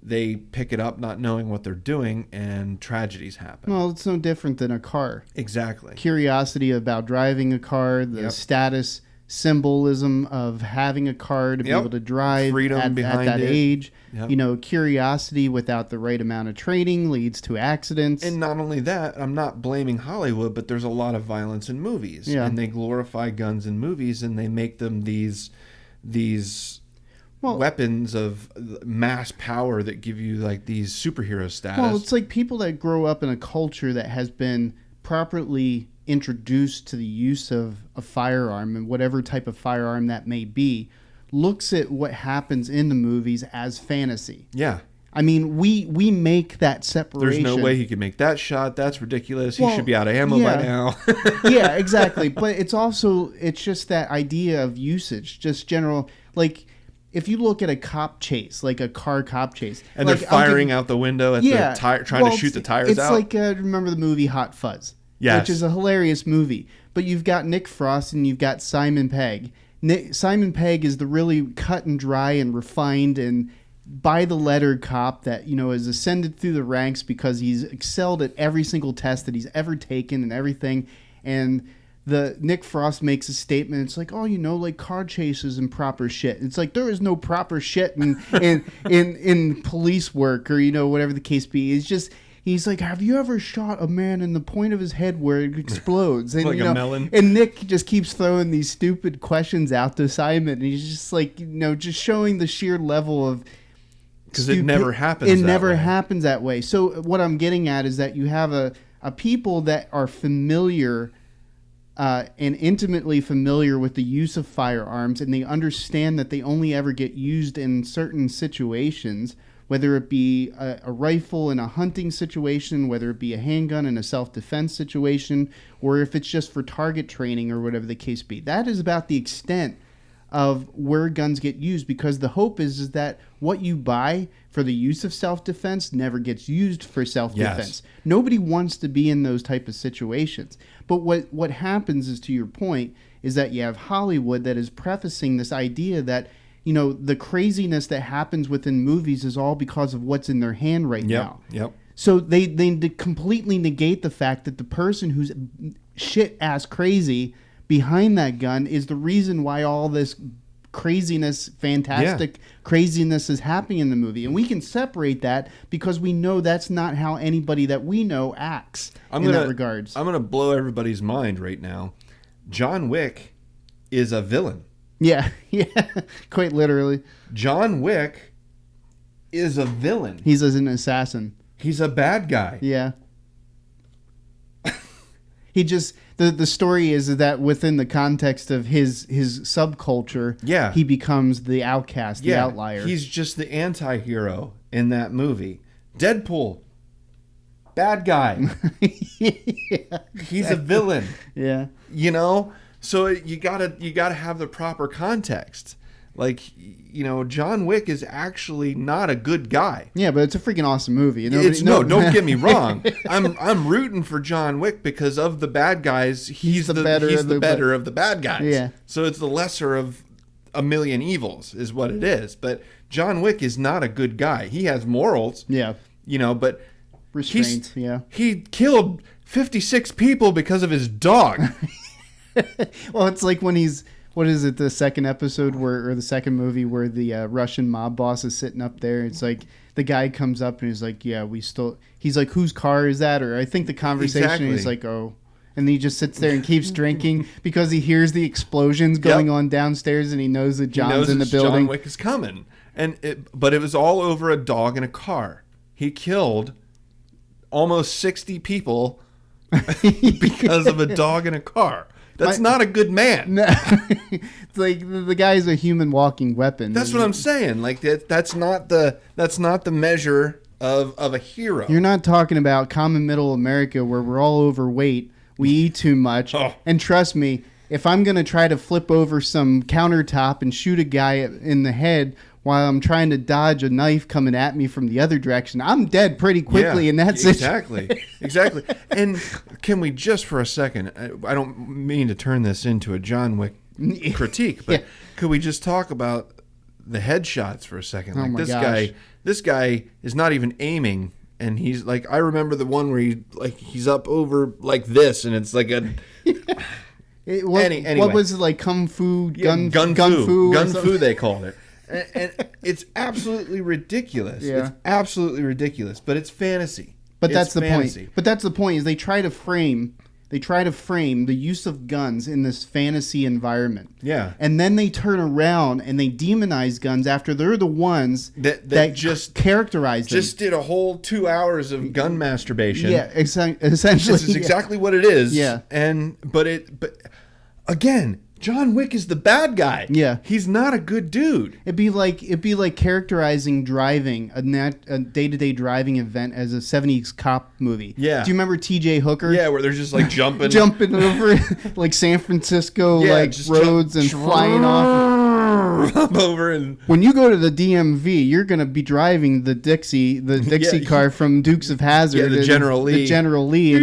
they pick it up not knowing what they're doing, and tragedies happen. Well, it's no different than a car. Exactly. Curiosity about driving a car, the status symbolism of having a car to be able to drive freedom at that it. age. Curiosity without the right amount of training leads to accidents. And not only that, I'm not blaming Hollywood, but there's a lot of violence in movies. Yeah. And they glorify guns in movies, and they make them these weapons of mass power that give you like these superhero status. Well, it's like people that grow up in a culture that has been properly introduced to the use of a firearm, and whatever type of firearm that may be, looks at what happens in the movies as fantasy. Yeah. I mean, we make that separation. There's no way he could make that shot. That's ridiculous. He should be out of ammo by now. Yeah, exactly. But it's just that idea of usage, just general, like, if you look at a cop chase, like a car cop chase, and like, they're firing out the window at the tire, trying to shoot the tires it's out. It's like remember the movie Hot Fuzz, yes. which is a hilarious movie. But you've got Nick Frost and you've got Simon Pegg. Simon Pegg is the really cut and dry and refined and by the letter cop that, you know, has ascended through the ranks because he's excelled at every single test that he's ever taken and everything. And the Nick Frost makes a statement. It's like, oh, you know, like car chases and proper shit. It's like there is no proper shit in police work or, you know, whatever the case be. It's just, he's like, have you ever shot a man in the point of his head where it explodes? And, like you know, a melon. And Nick just keeps throwing these stupid questions out to Simon. And he's just like, you know, just showing the sheer level of, because it never happens. It never happens that way. So what I'm getting at is that you have a people that are familiar and intimately familiar with the use of firearms, and they understand that they only ever get used in certain situations, whether it be a rifle in a hunting situation, whether it be a handgun in a self-defense situation, or if it's just for target training or whatever the case be. That is about the extent of where guns get used, because the hope is that what you buy for the use of self-defense never gets used for self-defense. Yes. Nobody wants to be in those type of situations. But what happens is, to your point, is that you have Hollywood that is prefacing this idea that, you know, the craziness that happens within movies is all because of what's in their hand right now. Yep. So they completely negate the fact that the person who's shit-ass crazy behind that gun is the reason why all this craziness, fantastic craziness is happening in the movie. And we can separate that because we know that's not how anybody that we know acts in that regards. I'm going to blow everybody's mind right now. John Wick is a villain. Yeah, quite literally. John Wick is a villain. He's an assassin. He's a bad guy. Yeah. He just... The story is that within the context of his subculture, he becomes the outcast, the outlier. He's just the anti-hero in that movie. Deadpool, bad guy. He's a villain. Yeah. You know? So you gotta have the proper context. Like, you know, John Wick is actually not a good guy. Yeah, but it's a freaking awesome movie. Don't get me wrong. I'm rooting for John Wick because of the bad guys. He's the better of the bad guys. Yeah. So it's the lesser of a million evils is what it is. But John Wick is not a good guy. He has morals. Yeah. You know, but restraint. He killed 56 people because of his dog. Well, it's like when he's... What is it? The second episode or the second movie where the Russian mob boss is sitting up there. It's like the guy comes up and he's like, "Yeah, he's like, whose car is that?" Or I think the conversation is like, "Oh," and he just sits there and keeps drinking because he hears the explosions going on downstairs and he knows that John's in the building. John Wick is coming, but it was all over a dog in a car. He killed almost 60 people because of a dog in a car. That's not a good man. No. It's like the guy's a human walking weapon. That's what I'm saying. Like that's not the measure of a hero. You're not talking about common middle America where we're all overweight, we eat too much, and trust me, if I'm gonna try to flip over some countertop and shoot a guy in the head while I'm trying to dodge a knife coming at me from the other direction, I'm dead pretty quickly in that situation. Exactly. And can we just for a second, I don't mean to turn this into a John Wick critique, but could we just talk about the headshots for a second? Like this guy is not even aiming, and he's like, I remember the one where he's up over like this, and it's like a... What was it, like kung fu? Gun fu, they called it. And it's absolutely ridiculous. Yeah. It's absolutely ridiculous, but it's fantasy. But that's the point. But that's the point is they try to frame the use of guns in this fantasy environment. Yeah. And then they turn around and they demonize guns after they're the ones that just characterize them. Just did a whole 2 hours of gun masturbation. Yeah, essentially. This is exactly what it is. Yeah. But again, John Wick is the bad guy. Yeah, he's not a good dude. It'd be like characterizing driving a day-to-day driving event as a '70s cop movie. Yeah. Do you remember T.J. Hooker? Yeah, where they're just like jumping over like San Francisco roads and flying off. up over and when you go to the DMV, you're gonna be driving the Dixie car from Dukes of Hazzard, the General Lee. The General Lee.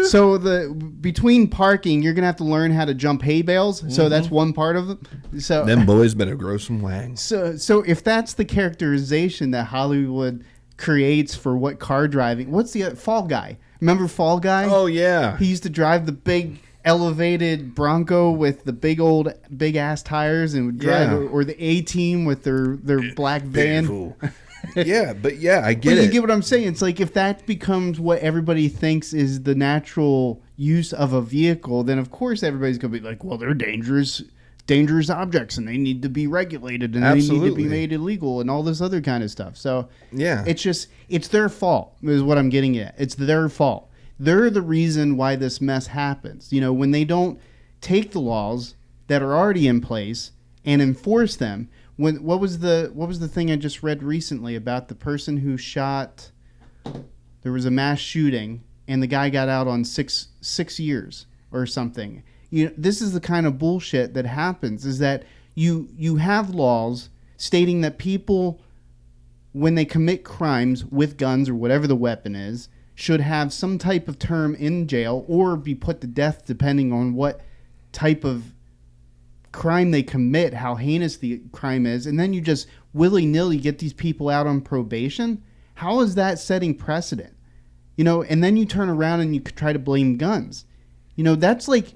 So between parking, you're gonna have to learn how to jump hay bales. So that's one part of it. So them boys better grow some wang. So if that's the characterization that Hollywood creates for what car driving, what's the Fall Guy? Remember Fall Guy? Oh yeah, he used to drive the big elevated Bronco with the big ass tires and would drive, or the A-Team with their black van. Yeah, but I get it. You get what I'm saying? It's like if that becomes what everybody thinks is the natural use of a vehicle, then of course everybody's gonna be like, well, they're dangerous objects and they need to be regulated and they need to be made illegal and all this other kind of stuff. So it's their fault is what I'm getting at. It's their fault. They're the reason why this mess happens. You know, when they don't take the laws that are already in place and enforce them. What was the thing I just read recently about the person who shot? There was a mass shooting and the guy got out on six years or something. You know, this is the kind of bullshit that happens. Is that you have laws stating that people, when they commit crimes with guns or whatever the weapon is, should have some type of term in jail or be put to death depending on what type of crime they commit, how heinous the crime is, and then you just willy-nilly get these people out on probation. How is that setting precedent? You know, and then you turn around and you try to blame guns. You know, that's like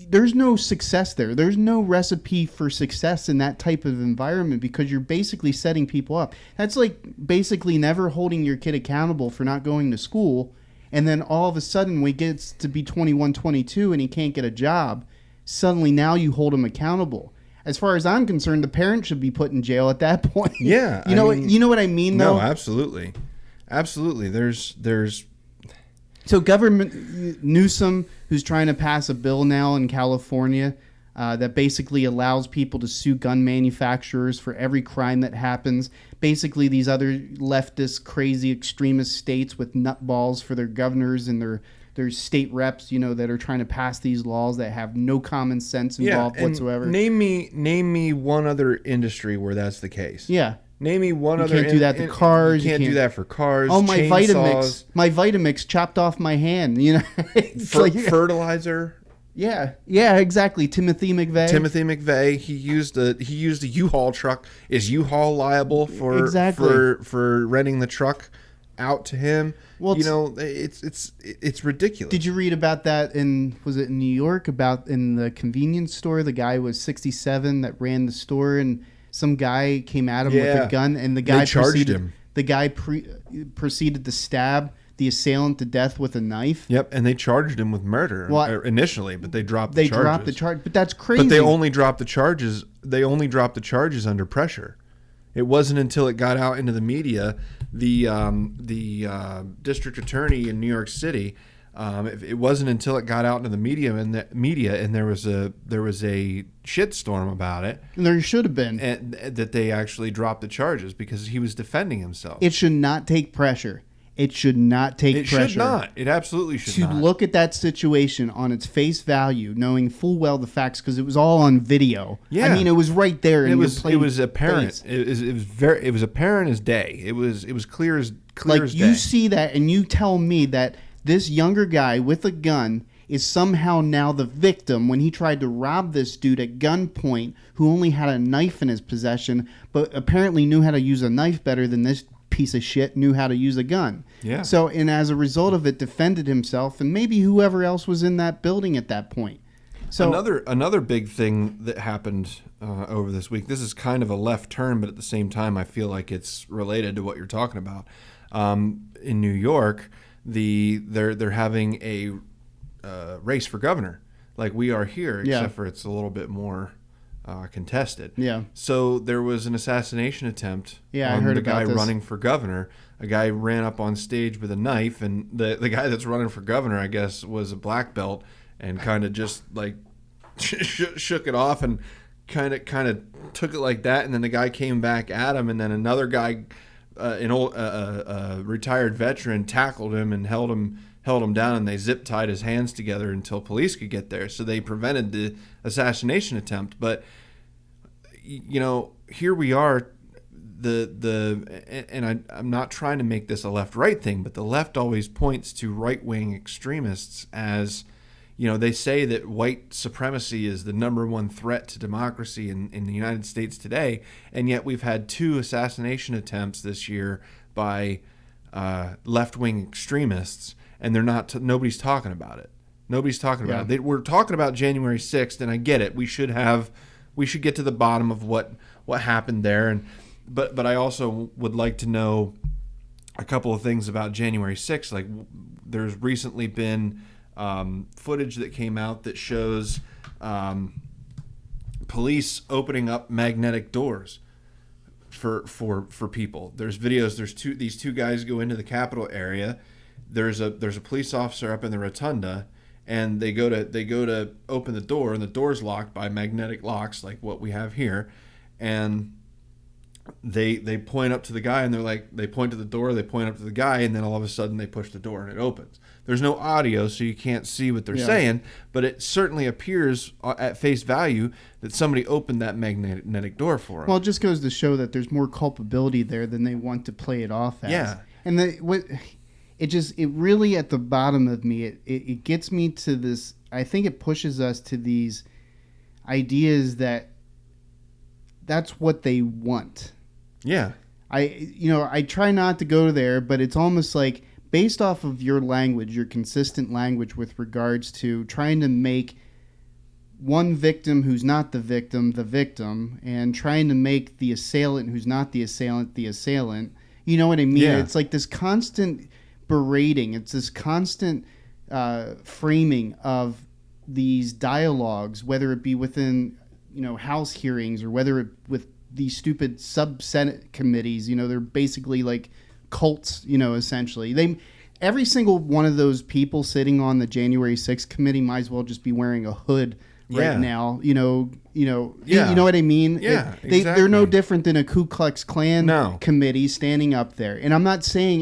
there's no success there. There's no recipe for success in that type of environment because you're basically setting people up. That's like basically never holding your kid accountable for not going to school, and then all of a sudden when he gets to be 21, 22 and he can't get a job, suddenly now you hold him accountable. As far as I'm concerned, the parent should be put in jail at that point. Yeah. You know what I mean, though? No, absolutely. Absolutely. There's So Government Newsom, who's trying to pass a bill now in California that basically allows people to sue gun manufacturers for every crime that happens. Basically, these other leftist, crazy, extremist states with nutballs for their governors and their state reps, you know, that are trying to pass these laws that have no common sense involved whatsoever. Name me one other industry where that's the case. Yeah. Name me one other. You can't do that to cars. You can't do that for cars. Oh, my chainsaws. Vitamix chopped off my hand. You know, fertilizer. Yeah, exactly. Timothy McVeigh. He used a U-Haul truck. Is U-Haul liable for renting the truck out to him? Well, you know, it's ridiculous. Did you read about that was it in New York, about in the convenience store? The guy was 67 that ran the store, and some guy came at him with a gun, and the guy charged him. The guy proceeded to stab the assailant to death with a knife. Yep, and they charged him with murder initially, but they dropped the charges. They dropped the charge, but that's crazy. But they only dropped the charges. They only dropped the charges under pressure. It wasn't until it got out into the media, the district attorney in New York City. It wasn't until it got out into the media, and there was a shitstorm about it. And there should have been, and that they actually dropped the charges because he was defending himself. It should not take pressure. It should not take pressure. It should not. It absolutely should not. To look at that situation on its face value, knowing full well the facts, because it was all on video. Yeah. I mean, it was right there. It was apparent. It was apparent as day. It was clear as day. Like, you see that and you tell me that this younger guy with a gun is somehow now the victim when he tried to rob this dude at gunpoint who only had a knife in his possession, but apparently knew how to use a knife better than this piece of shit knew how to use a gun. Yeah. So, and as a result of it, defended himself and maybe whoever else was in that building at that point. So another big thing that happened over this week. This is kind of a left turn, but at the same time, I feel like it's related to what you're talking about. In New York, they're having a race for governor, like we are here, except for it's a little bit more contested. Yeah. So there was an assassination attempt on I heard the guy about this. running for governor. A guy ran up on stage with a knife, and the guy that's running for governor, I guess, was a black belt, and kind of just like shook it off and kind of took it like that. And then the guy came back at him, and then another guy, an old retired veteran, tackled him and held him held him down and they zip tied his hands together until police could get there. So they prevented the assassination attempt. But, you know, here we are. I'm not trying to make this a left-right thing, but the left always points to right-wing extremists as, you know, they say that white supremacy is the number one threat to democracy in the United States today, and yet we've had 2 assassination attempts this year by left-wing extremists, and they're not. Nobody's talking about it. Nobody's talking about it. We're talking about January 6th, and I get it. We should get to the bottom of what happened there, But I also would like to know a couple of things about January 6th. Like, there's recently been footage that came out that shows police opening up magnetic doors for people. There's videos. These two guys go into the Capitol area. There's a police officer up in the rotunda, and they go to open the door, and the door's locked by magnetic locks, like what we have here, and they point up to the guy, and they point to the door, they point up to the guy, and then all of a sudden they push the door and it opens. There's no audio, so you can't see what they're saying, but it certainly appears at face value that somebody opened that magnetic door for them. Well, it just goes to show that there's more culpability there than they want to play it off as. Yeah. And it really, at the bottom of me, it gets me to this. I think it pushes us to these ideas that's what they want. Yeah. I try not to go there, but it's almost like, based off of your language, your consistent language with regards to trying to make one victim who's not the victim, and trying to make the assailant who's not the assailant. You know what I mean? Yeah. It's like this constant berating. It's this constant framing of these dialogues, whether it be within, House hearings, or whether it with these stupid sub-Senate committees. They're basically like cults, essentially. Every single one of those people sitting on the January 6th committee might as well just be wearing a hood right now. You know what I mean? Yeah, They're exactly. no different than a Ku Klux Klan committee standing up there. And I'm not saying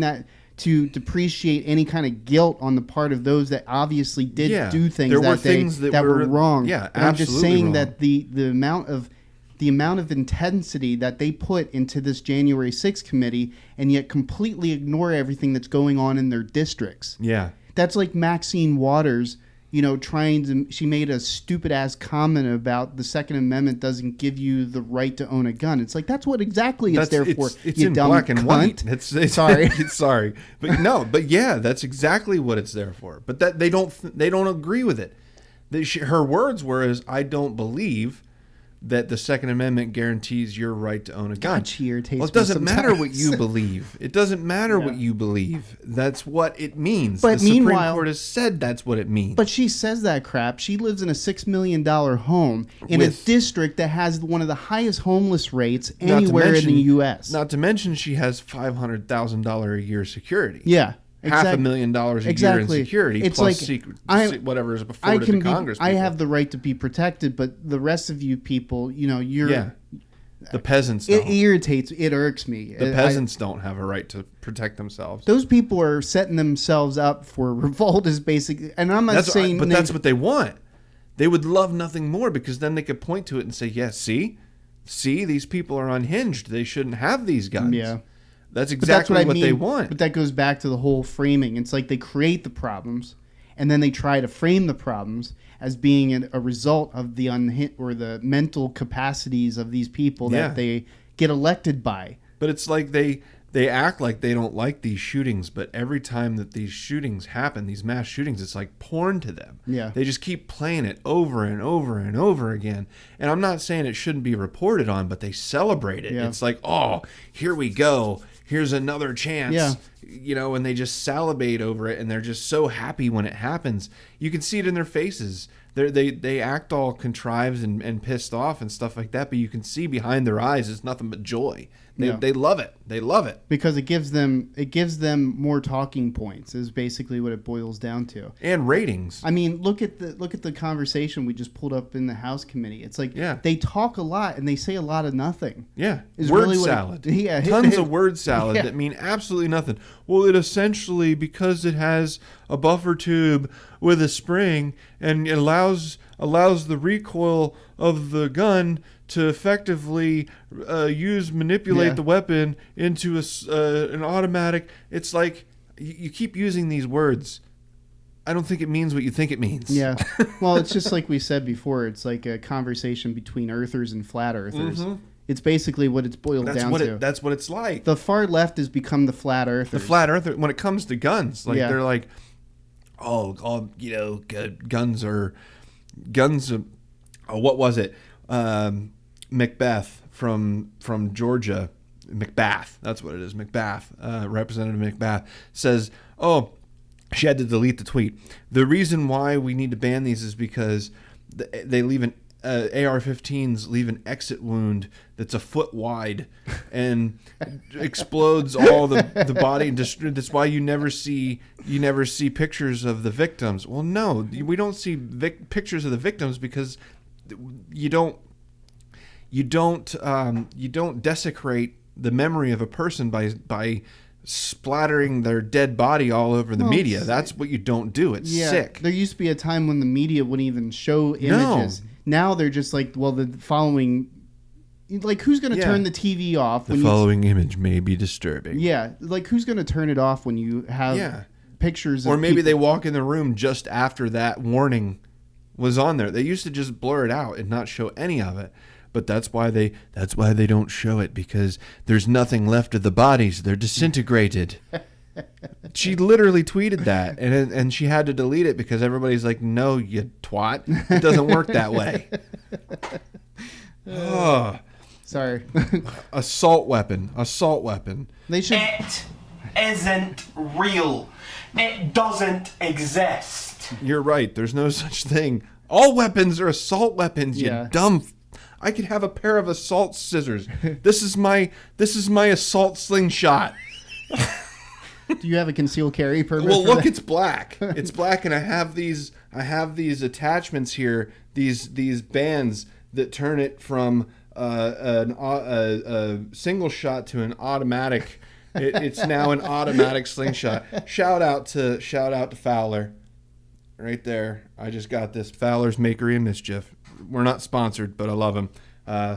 that to depreciate any kind of guilt on the part of those that obviously did do things that were wrong. Yeah, but I'm just saying wrong. that the amount of intensity that they put into this January 6th committee, and yet completely ignore everything that's going on in their districts. Yeah. That's like Maxine Waters, she made a stupid ass comment about the Second Amendment doesn't give you the right to own a gun. It's like, that's what exactly it's there for. It's you in dumb black and cunt. white. It's Sorry. Sorry. But yeah, that's exactly what it's there for. But that they don't agree with it. Her words were, I don't believe that the Second Amendment guarantees your right to own a gun. God, she irritates Well, it doesn't me matter what sometimes. you believe. It doesn't matter what you believe. That's what it means. But the Supreme meanwhile- Court has said that's what it means. But she says that crap. She lives in a $6 million home in a district that has one of the highest homeless rates anywhere in the U.S. Not to mention she has $500,000 a year security. Yeah. $500,000 a year in security, It's plus like, whatever is afforded to Congress. I have the right to be protected, but the rest of you people, you're... The peasants It don't. irritates, it irks me. The peasants don't have a right to protect themselves. Those people are setting themselves up for revolt is basically... And I'm not saying... But that's what they want. They would love nothing more, because then they could point to it and say, yes, see, these people are unhinged. They shouldn't have these guns. Yeah. That's exactly what they want. But that goes back to the whole framing. It's like they create the problems, and then they try to frame the problems as being a result of the the mental capacities of these people that they get elected by. But it's like they act like they don't like these shootings, but every time that these shootings happen, these mass shootings, it's like porn to them. Yeah. They just keep playing it over and over and over again. And I'm not saying it shouldn't be reported on, but they celebrate it. Yeah. It's like, oh, here we go. Here's another chance. Yeah. And they just salivate over it, and they're just so happy when it happens. You can see it in their faces. They act all contrived and pissed off and stuff like that, but you can see behind their eyes it's nothing but joy. They love it. They love it. Because it gives them more talking points is basically what it boils down to. And ratings. I mean, look at the conversation we just pulled up in the House committee. It's like they talk a lot and they say a lot of nothing. Yeah. Is word really salad. Tons Tons of word salad that mean absolutely nothing. well, it essentially, because it has a buffer tube with a spring and it allows the recoil of the gun to effectively manipulate the weapon into an automatic. It's like you keep using these words. I don't think it means what you think it means. Yeah. Well, it's just like we said before. It's like a conversation between earthers and flat earthers. Mm-hmm. It's basically what it's boiled down to. That's what it's like. The far left has become the flat earthers. The flat earther, when it comes to guns, like they're like, guns are. What was it? Macbeth from Georgia. Macbeth, that's what it is. Macbeth, Representative Macbeth says, she had to delete the tweet. The reason why we need to ban these is because they leave an AR-15s leave an exit wound that's a foot wide and explodes all the body. And that's why you never see pictures of the victims. Well, no, we don't see pictures of the victims because you don't desecrate the memory of a person by splattering their dead body all over the media. That's what you don't do. It's sick. There used to be a time when the media wouldn't even show images. No. Now they're just like, well, the following, like, who's going to turn the TV off? The following image may be disturbing. Yeah, like, who's going to turn it off when you have pictures of Or maybe people? they walk in the room just after that warning was on there. They used to just blur it out and not show any of it. But that's why they don't show it, because there's nothing left of the bodies. They're disintegrated. She literally tweeted that, and she had to delete it because everybody's like, "No, you twat! It doesn't work that way." Sorry. Assault weapon. They should. It isn't real. It doesn't exist. You're right. There's no such thing. All weapons are assault weapons. You dumb. I could have a pair of assault scissors. This is my assault slingshot. Do you have a concealed carry permit? Well, look, it's black. It's black, and I have these attachments here. These bands that turn it from a single shot to an automatic. It's now an automatic slingshot. Shout out to Fowler, right there. I just got this. Fowler's Makery and Mischief. We're not sponsored, but I love him.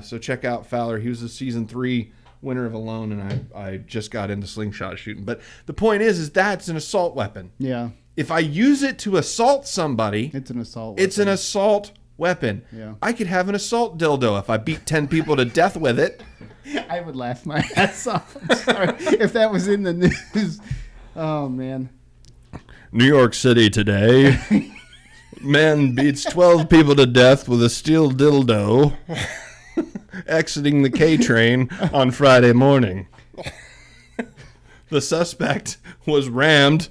So check out Fowler. He was the season 3 winner of Alone, and I just got into slingshot shooting. But the point is that's an assault weapon. Yeah. If I use it to assault somebody, it's an assault weapon. It's an assault weapon. Yeah. I could have an assault dildo if I beat 10 people to death with it. I would laugh my ass off. I'm sorry if that was in the news. Oh, man. New York City today. Man beats 12 people to death with a steel dildo exiting the K train on Friday morning. The suspect was rammed.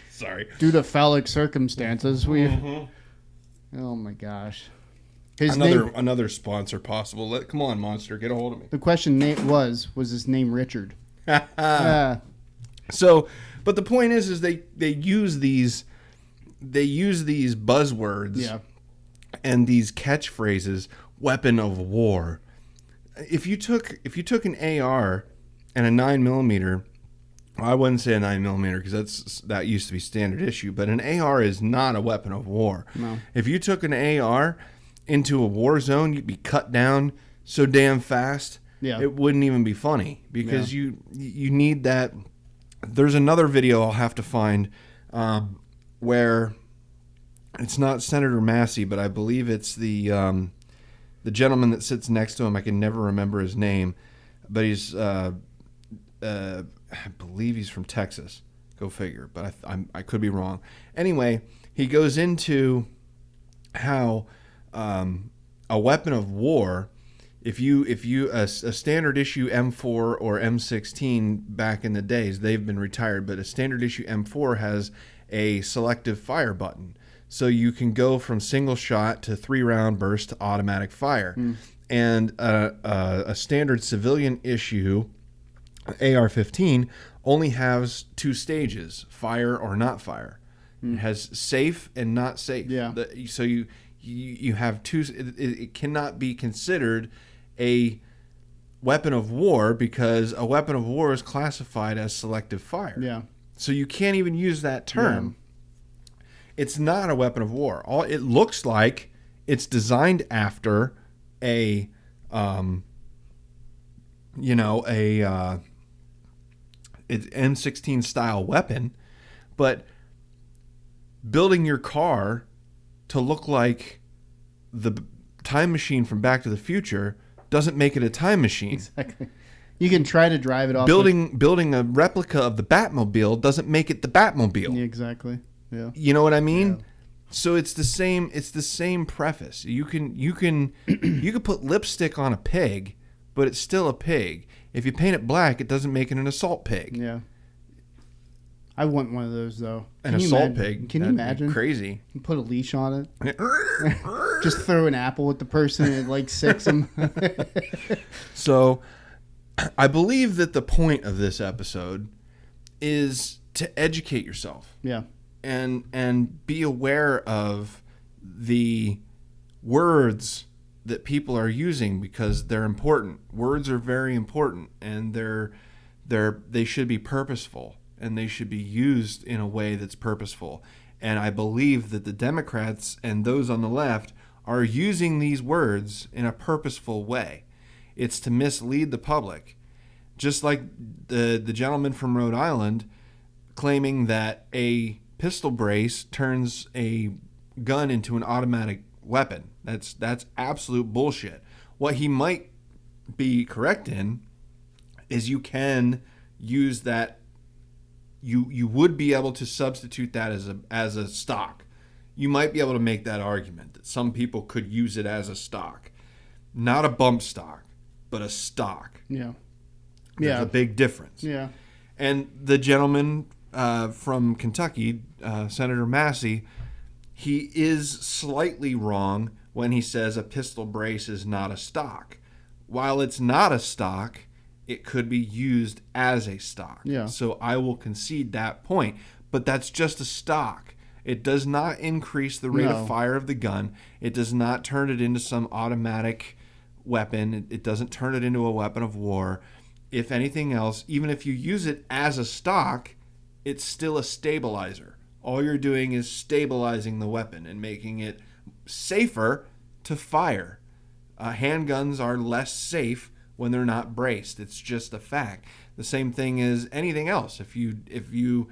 Sorry. Due to phallic circumstances, Oh my gosh. Another sponsor possible. Come on, Monster, get a hold of me. The question was his name Richard? So, but the point is they use these buzzwords and these catchphrases, weapon of war. If you took an AR and a 9mm, I wouldn't say a 9mm because that used to be standard issue, but an AR is not a weapon of war. No. If you took an AR into a war zone, you'd be cut down so damn fast. Yeah. It wouldn't even be funny because you need that. There's another video I'll have to find where it's not Senator Massey, but I believe it's the gentleman that sits next to him. I can never remember his name, but he's I believe he's from Texas. Go figure, but I could be wrong. Anyway, he goes into how a weapon of war, if you a standard issue M4 or M16 back in the days, they've been retired, but a standard issue M4 has a selective fire button. So you can go from single shot to 3-round burst to automatic fire. And a standard civilian issue AR-15 only has 2 stages, fire or not fire. It has safe and not safe. Yeah. So you have 2. It cannot be considered a weapon of war because a weapon of war is classified as selective fire. Yeah. So you can't even use that term. Yeah. It's not a weapon of war. All it looks like it's designed after a it's M16 style weapon, but building your car to look like the time machine from Back to the Future doesn't make it a time machine. Exactly. You can try to drive it off. Building a replica of the Batmobile doesn't make it the Batmobile. Yeah, exactly. Yeah. You know what I mean? Yeah. So it's the same preface. You can put lipstick on a pig, but it's still a pig. If you paint it black, it doesn't make it an assault pig. Yeah. I want one of those though. An assault pig. Can you imagine? Crazy. You put a leash on it. Just throw an apple at the person and it like sicks them. So, I believe that the point of this episode is to educate yourself. Yeah. And be aware of the words that people are using because they're important. Words are very important, and they should be purposeful, and they should be used in a way that's purposeful. And I believe that the Democrats and those on the left are using these words in a purposeful way. It's to mislead the public. Just like the gentleman from Rhode Island claiming that a pistol brace turns a gun into an automatic weapon. That's absolute bullshit. What he might be correct in is you can use that. You would be able to substitute that as a stock. You might be able to make that argument that some people could use it as a stock, not a bump stock, but a stock. Yeah. There's a big difference. Yeah. And the gentleman from Kentucky, Senator Massey, he is slightly wrong when he says a pistol brace is not a stock. While it's not a stock, it could be used as a stock. Yeah. So I will concede that point. But that's just a stock. It does not increase the rate of fire of the gun. It does not turn it into some automatic weapon. It doesn't turn it into a weapon of war. If anything else, even if you use it as a stock, it's still a stabilizer. All you're doing is stabilizing the weapon and making it safer to fire. Handguns are less safe when they're not braced. It's just a fact. The same thing as anything else. If you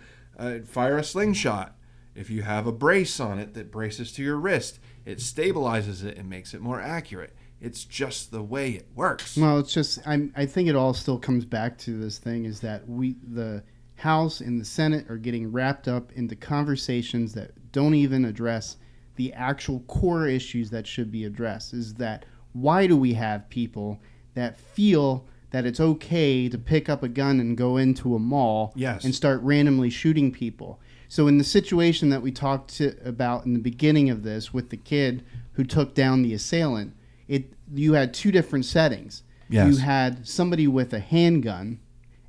fire a slingshot, if you have a brace on it that braces to your wrist, it stabilizes it and makes it more accurate. It's just the way it works. Well, it's just I think it all still comes back to this thing is that the House and the Senate are getting wrapped up into conversations that don't even address the actual core issues that should be addressed. Is that why do we have people that feel that it's okay to pick up a gun and go into a mall and start randomly shooting people? So in the situation that we talked about in the beginning of this with the kid who took down the assailant, you had two different settings. Yes. You had somebody with a handgun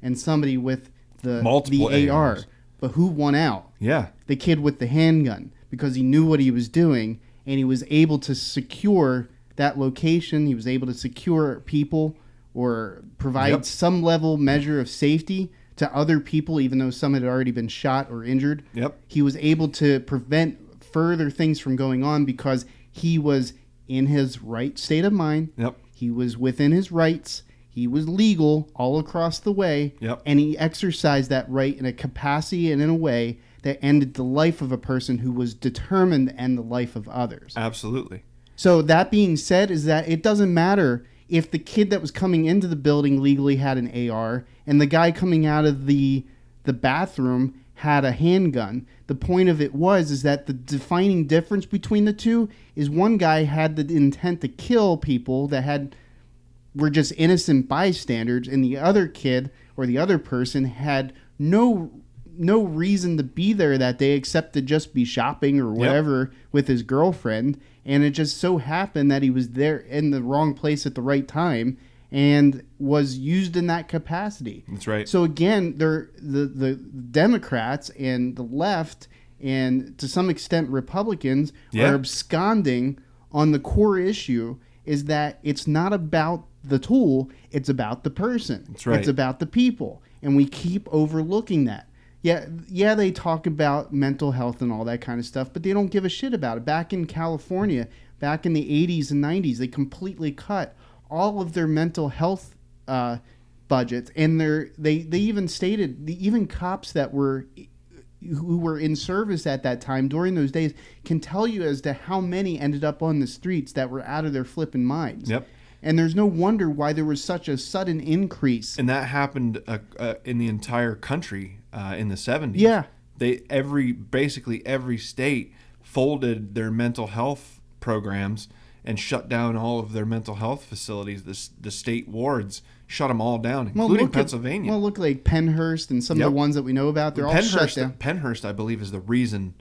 and somebody with multiple the AR. ARs. But who won out? Yeah. The kid with the handgun, because he knew what he was doing and he was able to secure that location. He was able to secure people or provide some level measure of safety to other people, even though some had already been shot or injured. Yep. He was able to prevent further things from going on because he was in his right state of mind. Yep. He was within his rights. He was legal all across the way. Yep. And he exercised that right in a capacity and in a way that ended the life of a person who was determined to end the life of others. Absolutely. So that being said, is that it doesn't matter if the kid that was coming into the building legally had an AR and the guy coming out of the bathroom had a handgun. The point of it is that the defining difference between the two is one guy had the intent to kill people that were just innocent bystanders, and the other kid or the other person had no reason to be there that day except to just be shopping or whatever with his girlfriend. And it just so happened that he was there in the wrong place at the right time and was used in that capacity. That's right. So again, the Democrats and the left and to some extent Republicans are absconding on the core issue is that it's not about the tool. It's about the person. That's right. It's about the people. And we keep overlooking that. Yeah, they talk about mental health and all that kind of stuff, but they don't give a shit about it. Back in California, back in the 80s and 90s, they completely cut all of their mental health budgets. And they even stated, even cops that who were in service at that time during those days can tell you as to how many ended up on the streets that were out of their flipping minds. Yep. And there's no wonder why there was such a sudden increase. And that happened in the entire country in the 70s. Yeah. Basically every state folded their mental health programs and shut down all of their mental health facilities. The state wards shut them all down, including Pennsylvania. Look like Pennhurst and some of the ones that we know about. They're all shut down. Pennhurst, I believe, is the reason.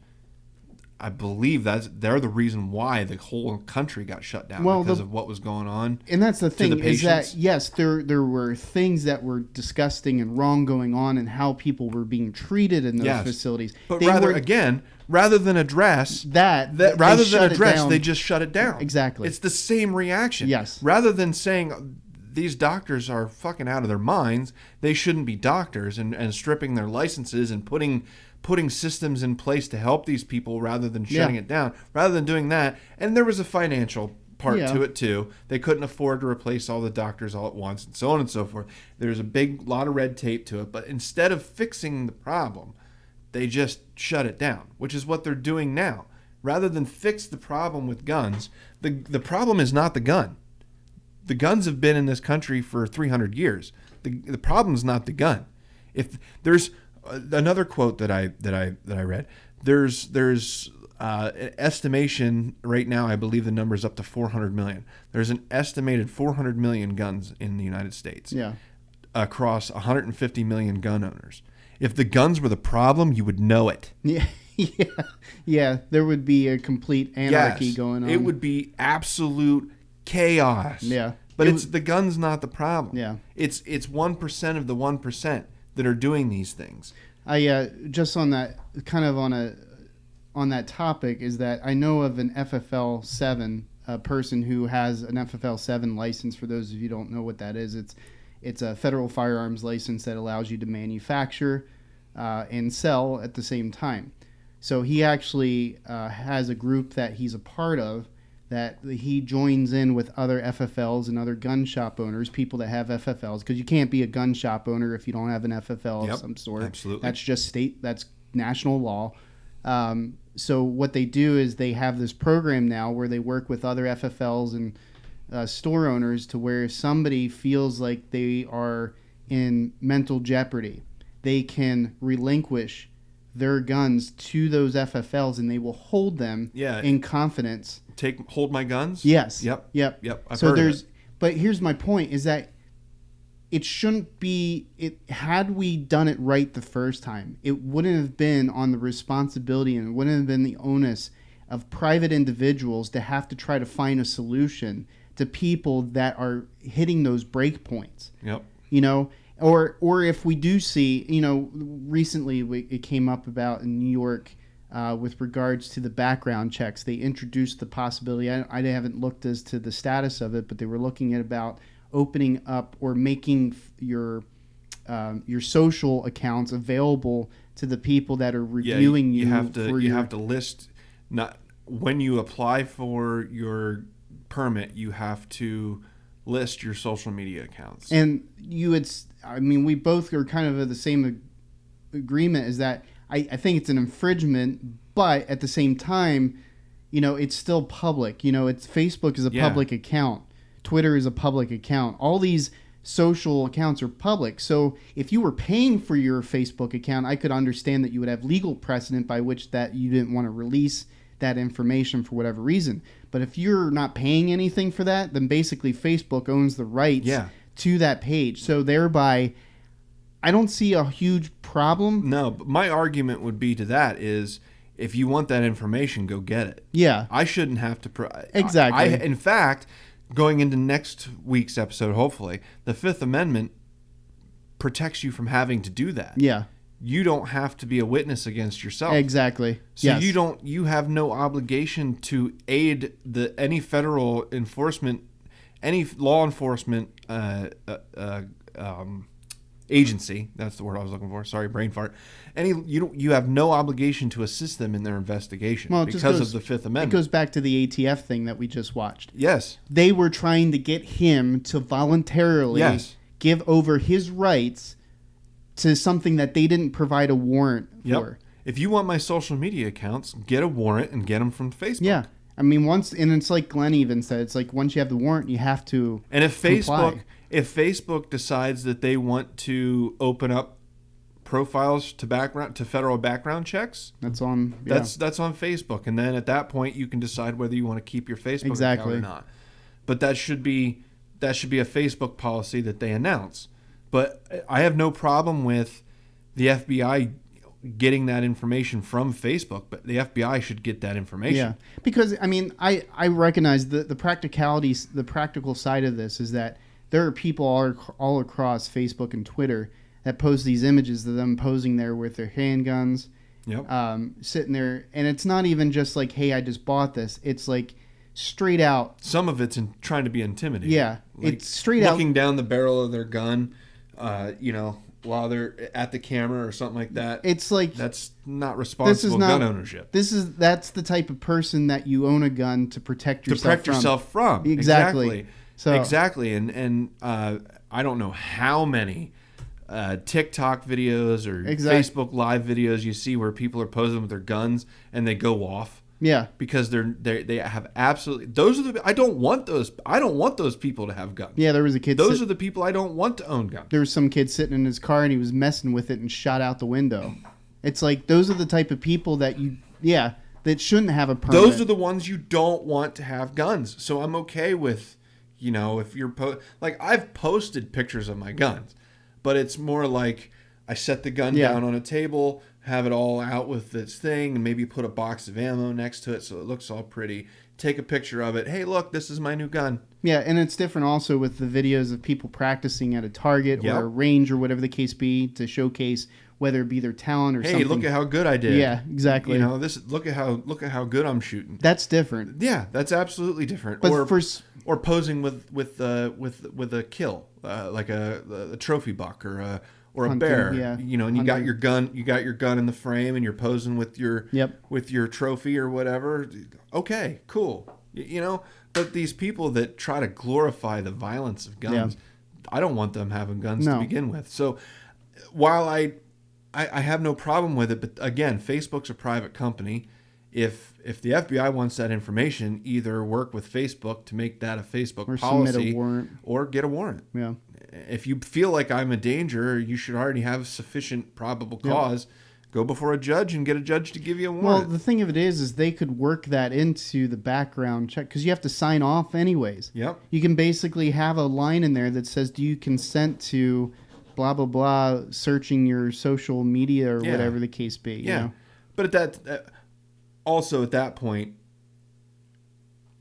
I believe they're the reason why the whole country got shut down because of what was going on. And that's the thing is that, yes, there were things that were disgusting and wrong going on and how people were being treated in those facilities. But rather than address they just shut it down. Exactly. It's the same reaction. Yes. Rather than saying these doctors are fucking out of their minds, they shouldn't be doctors, and stripping their licenses and putting systems in place to help these people rather than shutting it down. Rather than doing that, and there was a financial part to it too. They couldn't afford to replace all the doctors all at once and so on and so forth. There's a big lot of red tape to it, but instead of fixing the problem, they just shut it down, which is what they're doing now. Rather than fix the problem with guns, the problem is not the gun. The guns have been in this country for 300 years. The problem is not the gun. If there's another quote that I read, there's an estimation right now. I believe the number is up to 400 million. There's an estimated 400 million guns in the United States. Yeah. Across 150 million gun owners. If the guns were the problem, you would know it. Yeah. There would be a complete anarchy going on. It would be absolute chaos. Yeah. But the gun's not the problem. Yeah. It's 1% of the 1% that are doing these things. Just on that kind of on that topic is that I know of an FFL 7 person who has an FFL 7 license. For those of you who don't know what that is, it's a federal firearms license that allows you to manufacture and sell at the same time. So he actually has a group that he's a part of that he joins in with other FFLs and other gun shop owners, people that have FFLs, because you can't be a gun shop owner if you don't have an FFL of some sort. Absolutely. That's just that's national law. So what they do is they have this program now where they work with other FFLs and store owners to where if somebody feels like they are in mental jeopardy, they can relinquish their guns to those FFLs and they will hold them in confidence. Hold my guns? Yes. Yep. I've So heard of it. But here's my point is that it shouldn't be, had we done it right the first time, it wouldn't have been on the responsibility and it wouldn't have been the onus of private individuals to have to try to find a solution to people that are hitting those break points. Yep. You know, or if we do see, you know, recently it came up about in New York with regards to the background checks. They introduced the possibility, I haven't looked as to the status of it, but they were looking at about opening up or making your social accounts available to the people that are reviewing you. You have to list, not when you apply for your permit, you have to list your social media accounts. And we both are kind of of the same agreement is that I think it's an infringement, but at the same time, you know, it's still public. You know, Facebook is a public account. Twitter is a public account. All these social accounts are public. So if you were paying for your Facebook account, I could understand that you would have legal precedent by which that you didn't want to release that information for whatever reason. But if you're not paying anything for that, then basically Facebook owns the rights to that page. So thereby, I don't see a huge problem. No, but my argument would be to that is if you want that information, go get it. Yeah. I shouldn't have to. Exactly. In fact, going into next week's episode, hopefully, the Fifth Amendment protects you from having to do that. Yeah. You don't have to be a witness against yourself. Exactly. So you have no obligation to aid any federal enforcement any law enforcement agency, that's the word I was looking for. Sorry, brain fart. You have no obligation to assist them in their investigation because of the Fifth Amendment. It goes back to the ATF thing that we just watched. Yes. They were trying to get him to voluntarily give over his rights to something that they didn't provide a warrant for. If you want my social media accounts, get a warrant and get them from Facebook. Yeah. I mean, and it's like Glenn even said, it's like once you have the warrant, you have to And if Facebook decides that they want to open up profiles to federal background checks, that's on that's on Facebook, and then at that point you can decide whether you want to keep your Facebook account or not. But that should be a Facebook policy that they announce. But I have no problem with the FBI getting that information from Facebook, but the FBI should get that information. Yeah, because I mean, I recognize the practicalities, the practical side of this is that there are people all across Facebook and Twitter that post these images of them posing there with their handguns, sitting there, and it's not even just like, hey, I just bought this. It's like straight out. Some of it's trying to be intimidating. Yeah, like it's straight out looking down the barrel of their gun, while they're at the camera or something like that. It's like that's not responsible gun ownership. That's the type of person that you own a gun to protect yourself from. Exactly. Exactly. And I don't know how many TikTok videos or Facebook Live videos you see where people are posing with their guns and they go off. Yeah, because they have absolutely I don't want those people to have guns. Yeah, there was a kid. Those are the people I don't want to own guns. There was some kid sitting in his car and he was messing with it and shot out the window. It's like those are the type of people that that shouldn't have a permit. Those are the ones you don't want to have guns. So I'm okay with, if you're like I've posted pictures of my guns, but it's more like I set the gun down on a table, have it all out with this thing, and maybe put a box of ammo next to it so it looks all pretty. Take a picture of it. Hey, look, this is my new gun. Yeah, and it's different also with the videos of people practicing at a target or a range or whatever the case be to showcase whether it be their talent or something. Hey, look at how good I did. Yeah, exactly. Look at how good I'm shooting. That's different. Yeah, that's absolutely different. But or posing with a kill, like a trophy buck or a hunting, bear, and you hunting. got your gun in the frame and you're posing with your trophy or whatever. Okay, cool. But these people that try to glorify the violence of guns, I don't want them having guns to begin with. So while I have no problem with it, but again, Facebook's a private company. If the FBI wants that information, either work with Facebook to make that a Facebook policy, submit a warrant, or get a warrant. Yeah. If you feel like I'm a danger, you should already have sufficient probable cause. Go before a judge and get a judge to give you a warrant. Well, the thing of it is they could work that into the background check because you have to sign off anyways. Yep. You can basically have a line in there that says, "Do you consent to blah blah blah searching your social media or whatever the case be?" Yeah. You know? But at that point,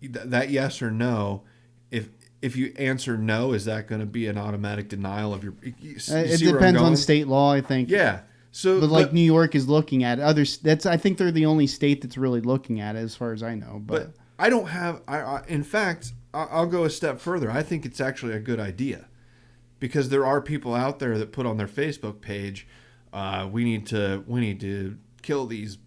that yes or no, if you answer no, is that going to be an automatic denial of your? It depends on state law, I think. Yeah. So, but New York is looking at others. I think they're the only state that's really looking at it, as far as I know. But I don't have. In fact, I'll go a step further. I think it's actually a good idea, because there are people out there that put on their Facebook page, we need to kill these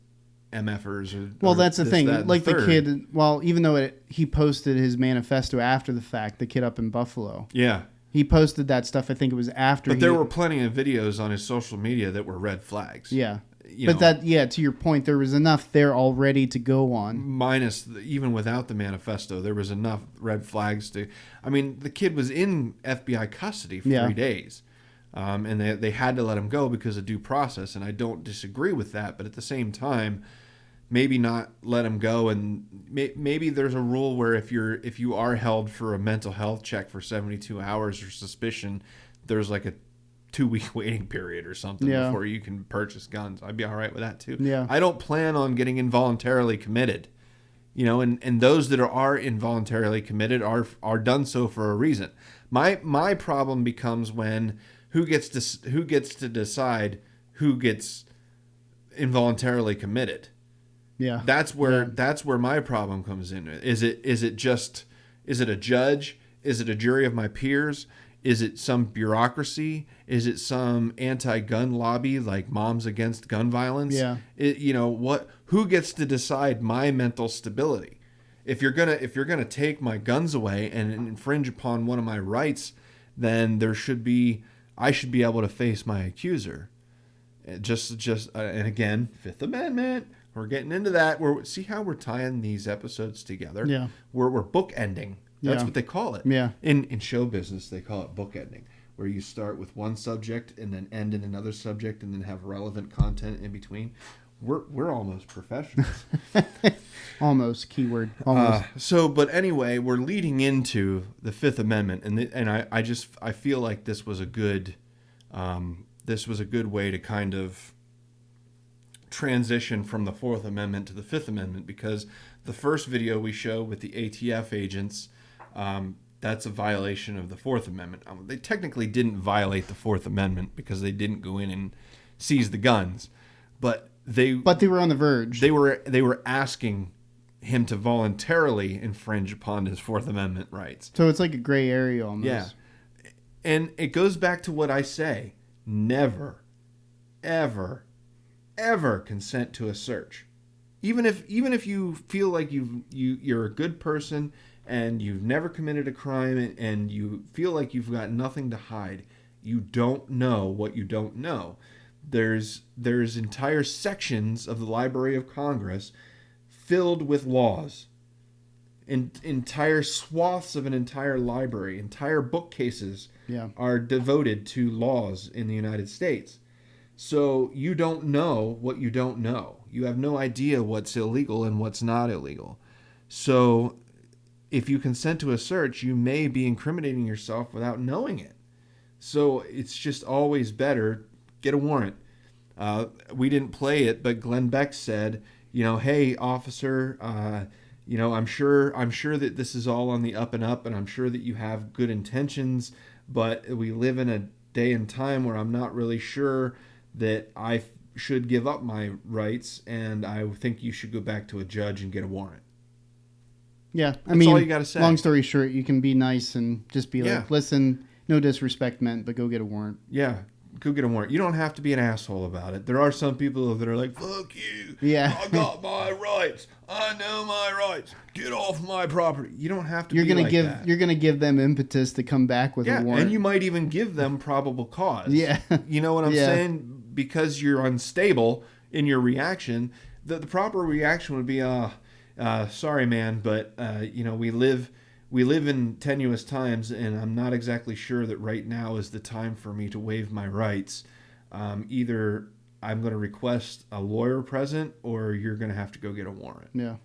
MFers. Well, that's the thing. Like the kid. Well, even though he posted his manifesto after the fact, the kid up in Buffalo. Yeah. He posted that stuff. I think it was after. But there were plenty of videos on his social media that were red flags. Yeah. To your point, there was enough there already to go on. Minus, even without the manifesto, there was enough red flags to. I mean, the kid was in FBI custody for 3 days, and they had to let him go because of due process. And I don't disagree with that, but at the same time, maybe not let him go. And maybe there's a rule where if you are held for a mental health check for 72 hours or suspicion, there's like a 2-week waiting period or something before you can purchase guns. I'd be all right with that too. Yeah. I don't plan on getting involuntarily committed, and those that are involuntarily committed are done so for a reason. My problem becomes when who gets to decide who gets involuntarily committed. Yeah. That's where my problem comes in. Is it a judge? Is it a jury of my peers? Is it some bureaucracy? Is it some anti-gun lobby like Moms Against Gun Violence? Yeah. Who gets to decide my mental stability? If you're gonna take my guns away and infringe upon one of my rights, then I should be able to face my accuser. And again, Fifth Amendment. We're getting into that. See how we're tying these episodes together? Yeah. We're bookending. That's Yeah. what they call it. Yeah. In show business, they call it bookending, where you start with one subject and then end in another subject and then have relevant content in between. We're almost professionals. Almost, keyword. Almost. But anyway, we're leading into the Fifth Amendment, and I feel like this was a good way to kind of transition from the Fourth Amendment to the Fifth Amendment, because the first video we show with the ATF agents, that's a violation of the Fourth Amendment. They technically didn't violate the Fourth Amendment because they didn't go in and seize the guns, but they were on the verge. They were asking him to voluntarily infringe upon his Fourth Amendment rights. So it's like a gray area almost. Yeah. And it goes back to what I say. Never, ever, ever consent to a search. Even if you feel like you're a good person and you've never committed a crime and you feel like you've got nothing to hide, you don't know what you don't know. There's entire sections of the Library of Congress filled with laws. Entire swaths of an entire library, entire bookcases are devoted to laws in the United States. So you don't know what you don't know. You have no idea what's illegal and what's not illegal. So if you consent to a search, you may be incriminating yourself without knowing it. So it's just always better, get a warrant. We didn't play it, but Glenn Beck said, hey, officer, I'm sure that this is all on the up and up, and I'm sure that you have good intentions, but we live in a day and time where I'm not really sure that I should give up my rights, and I think you should go back to a judge and get a warrant. Yeah, That's all you got to say. Long story short, you can be nice and just be like, listen, no disrespect meant, but go get a warrant. Yeah, go get a warrant. You don't have to be an asshole about it. There are some people that are like, fuck you. Yeah. I got my rights. I know my rights. Get off my property. You don't have to You're be gonna like give that. You're going to give them impetus to come back with a warrant. And you might even give them probable cause. Yeah. You know what I'm saying? Because you're unstable in your reaction, the proper reaction would be, sorry, man, but, we live in tenuous times, and I'm not exactly sure that right now is the time for me to waive my rights. Either I'm going to request a lawyer present, or you're going to have to go get a warrant. Yeah.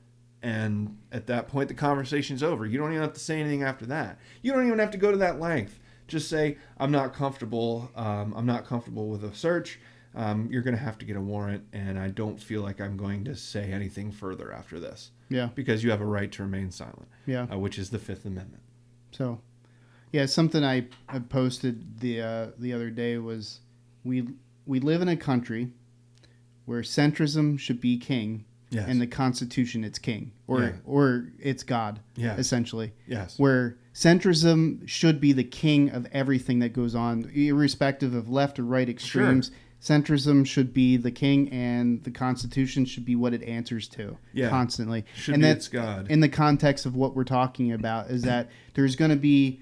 And at that point, the conversation's over. You don't even have to say anything after that. You don't even have to go to that length. Just say, I'm not comfortable. I'm not comfortable with a search. You're going to have to get a warrant, and I don't feel like I'm going to say anything further after this. Yeah. Because you have a right to remain silent. Yeah. Which is the Fifth Amendment. So, yeah, something I posted the other day was we live in a country where centrism should be king, and the Constitution it's king, or it's God, essentially. Yes. Where centrism should be the king of everything that goes on, irrespective of left or right extremes. Sure. Centrism should be the king, and the Constitution should be what it answers to constantly. Should and be that's its God. In the context of what we're talking about is that there's going to be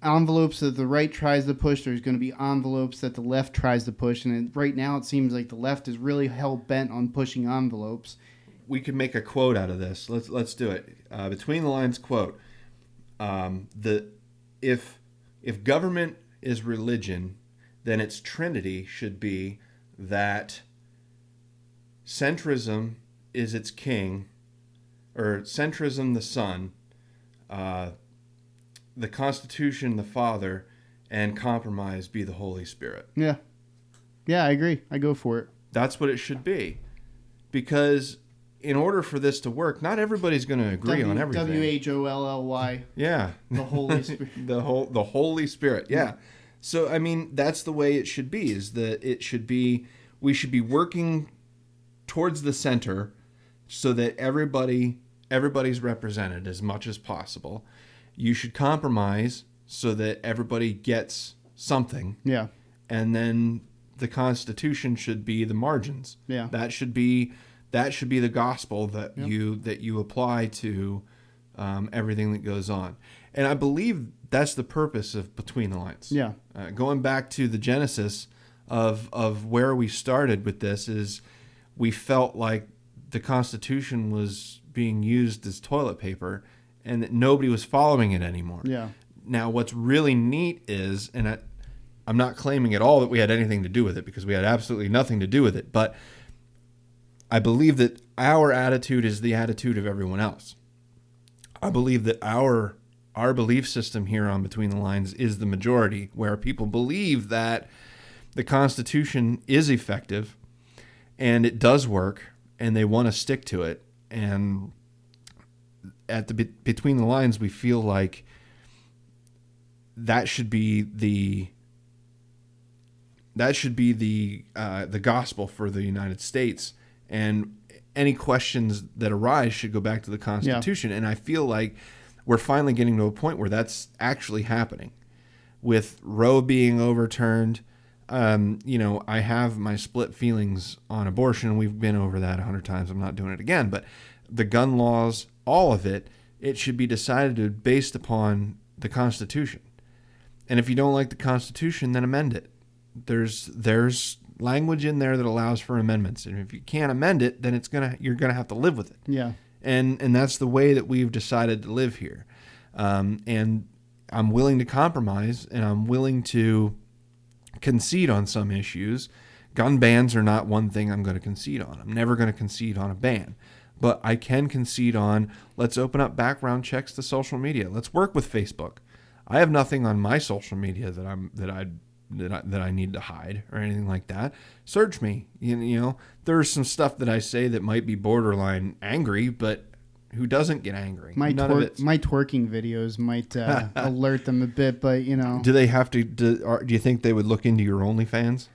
envelopes that the right tries to push. There's going to be envelopes that the left tries to push. And right now it seems like the left is really hell-bent on pushing envelopes. We could make a quote out of this. Let's do it. Between the lines quote. If government is religion, then its trinity should be that centrism is its king, or centrism the Son, the Constitution the Father, and compromise be the Holy Spirit. Yeah. Yeah, I agree. I go for it. That's what it should be. Because in order for this to work, not everybody's going to agree on everything. WHOLLY. Yeah. The Holy Spirit. the Holy Spirit. Yeah. So, I mean, that's the way it should be, is that we should be working towards the center so that everybody's represented as much as possible. you should compromise so that everybody gets something. Yeah. And then the Constitution should be the margins. Yeah. That should be the gospel that you apply to everything that goes on. And I believe that's the purpose of Between the Lines. Yeah. Going back to the genesis of where we started with this is we felt like the Constitution was being used as toilet paper and that nobody was following it anymore. Yeah. Now, what's really neat is, and I'm not claiming at all that we had anything to do with it because we had absolutely nothing to do with it, but I believe that our attitude is the attitude of everyone else. I believe that our belief system here on Between the Lines is the majority, where people believe that the Constitution is effective and it does work and they want to stick to it. And at the Between the Lines, we feel like that should be the gospel for the United States, and any questions that arise should go back to the Constitution. Yeah. And I feel like we're finally getting to a point where that's actually happening. With Roe being overturned, I have my split feelings on abortion. We've been over that 100 times. I'm not doing it again. But the gun laws, all of it should be decided based upon the Constitution. And if you don't like the Constitution, then amend it. There's language in there that allows for amendments, and if you can't amend it, then you're gonna have to live with it. Yeah. And that's the way that we've decided to live here. And I'm willing to compromise, and I'm willing to concede on some issues. Gun bans are not one thing I'm going to concede on. I'm never going to concede on a ban. But I can concede on, let's open up background checks to social media. Let's work with Facebook. I have nothing on my social media that I need to hide or anything like that. Search me. You know, there's some stuff that I say that might be borderline angry, but who doesn't get angry? My twerking videos might alert them a bit, but do they have to? Do you think they would look into your OnlyFans?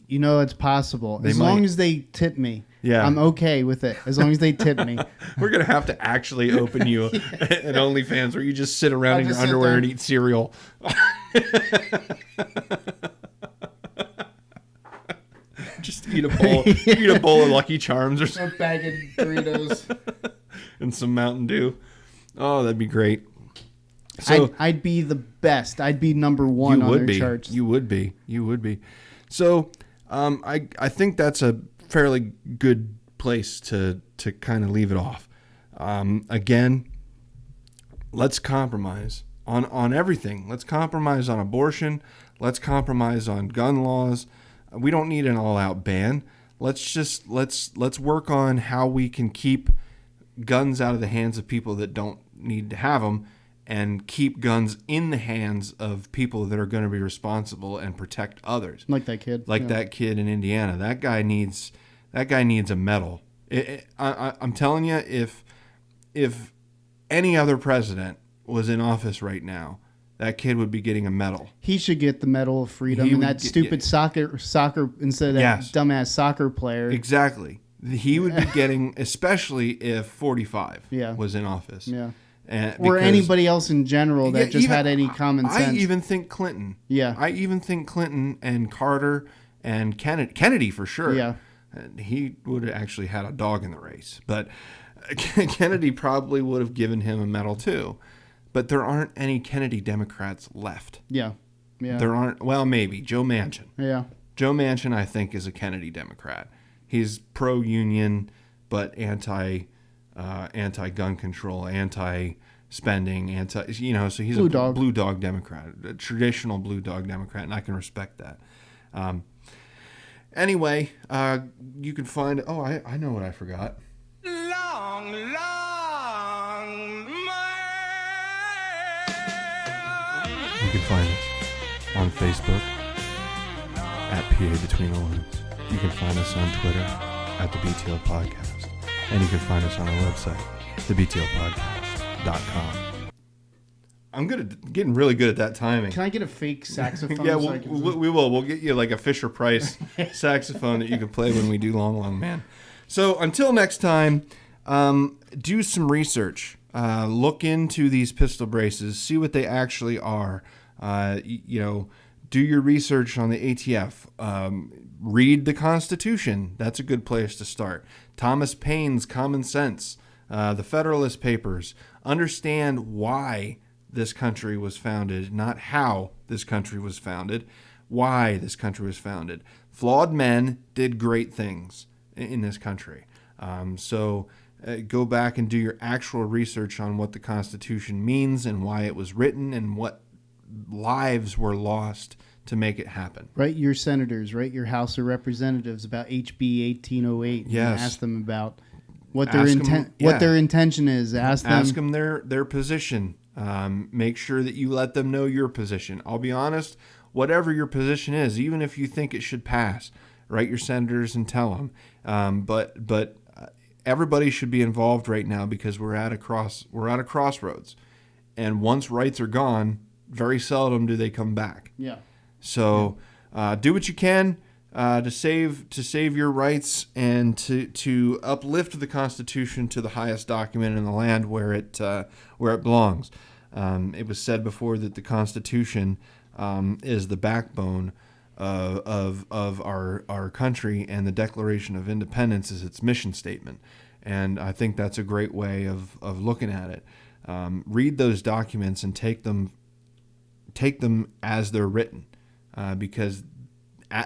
It's possible. As long as they tip me. Yeah. I'm okay with it. As long as they tip me. We're going to have to actually open you an OnlyFans where you just sit around in your underwear and eat cereal. Just eat a bowl of Lucky Charms or something. A bag of Doritos. And some Mountain Dew. Oh, that'd be great. So I'd be the best. I'd be number one on their charts. You would be. So I think that's a fairly good place to kind of leave it off. Again, let's compromise on everything. Let's compromise on abortion. Let's compromise on gun laws. We don't need an all-out ban. Let's work on how we can keep guns out of the hands of people that don't need to have them, and keep guns in the hands of people that are going to be responsible and protect others. Like that kid. That kid in Indiana. That guy needs a medal. I'm telling you, if any other president was in office right now, that kid would be getting a medal. He should get the Medal of Freedom. And that stupid soccer instead of that dumbass soccer player. Exactly. He would be getting, especially if 45 was in office. Yeah. Or anybody else in general that just had any common sense. I even think Clinton. Yeah. I even think Clinton and Carter and Kennedy for sure. Yeah. He would have actually had a dog in the race. But Kennedy probably would have given him a medal too. But there aren't any Kennedy Democrats left. Yeah. Yeah. There aren't. Well, maybe. Joe Manchin. Yeah. Joe Manchin, I think, is a Kennedy Democrat. He's pro-union, but anti-gun control, anti-spending, so he's blue dog Democrat, a traditional blue dog Democrat, and I can respect that. Anyway, you can find. Oh, I know what I forgot. Long You can find us on Facebook at PA Between the Lines. You can find us on Twitter at the BTL Podcast. And you can find us on our website, thebtlpodcast.com. I'm getting really good at that timing. Can I get a fake saxophone? Yeah, we will. We'll get you like a Fisher-Price saxophone that you can play when we do Long Long Man. So until next time, do some research. look into these pistol braces, see what they actually are. Do your research on the ATF. Read the Constitution. That's a good place to start. Thomas Paine's Common Sense, the Federalist Papers. Understand why this country was founded, not how this country was founded, why this country was founded. Flawed men did great things in this country. So go back and do your actual research on what the Constitution means and why it was written and what lives were lost to make it happen. Write your senators, write your House of Representatives about HB 1808. Yes. And ask them about what their intention is. Ask them their position. Make sure that you let them know your position. I'll be honest, whatever your position is, even if you think it should pass, write your senators and tell them. But everybody should be involved right now because we're at a crossroads, and once rights are gone, very seldom do they come back. Yeah. So do what you can to save your rights and to uplift the Constitution to the highest document in the land where it belongs. It was said before that the Constitution is the backbone of our country, and the Declaration of Independence is its mission statement. And I think that's a great way of looking at it. Read those documents and take them as they're written, because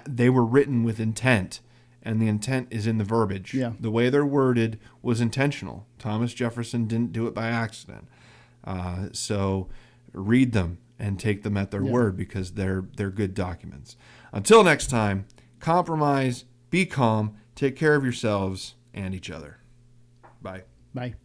they were written with intent, and the intent is in the verbiage. Yeah. The way they're worded was intentional. Thomas Jefferson didn't do it by accident. So read them and take them at their word, because they're good documents. Until next time, compromise, be calm, take care of yourselves and each other. Bye. Bye.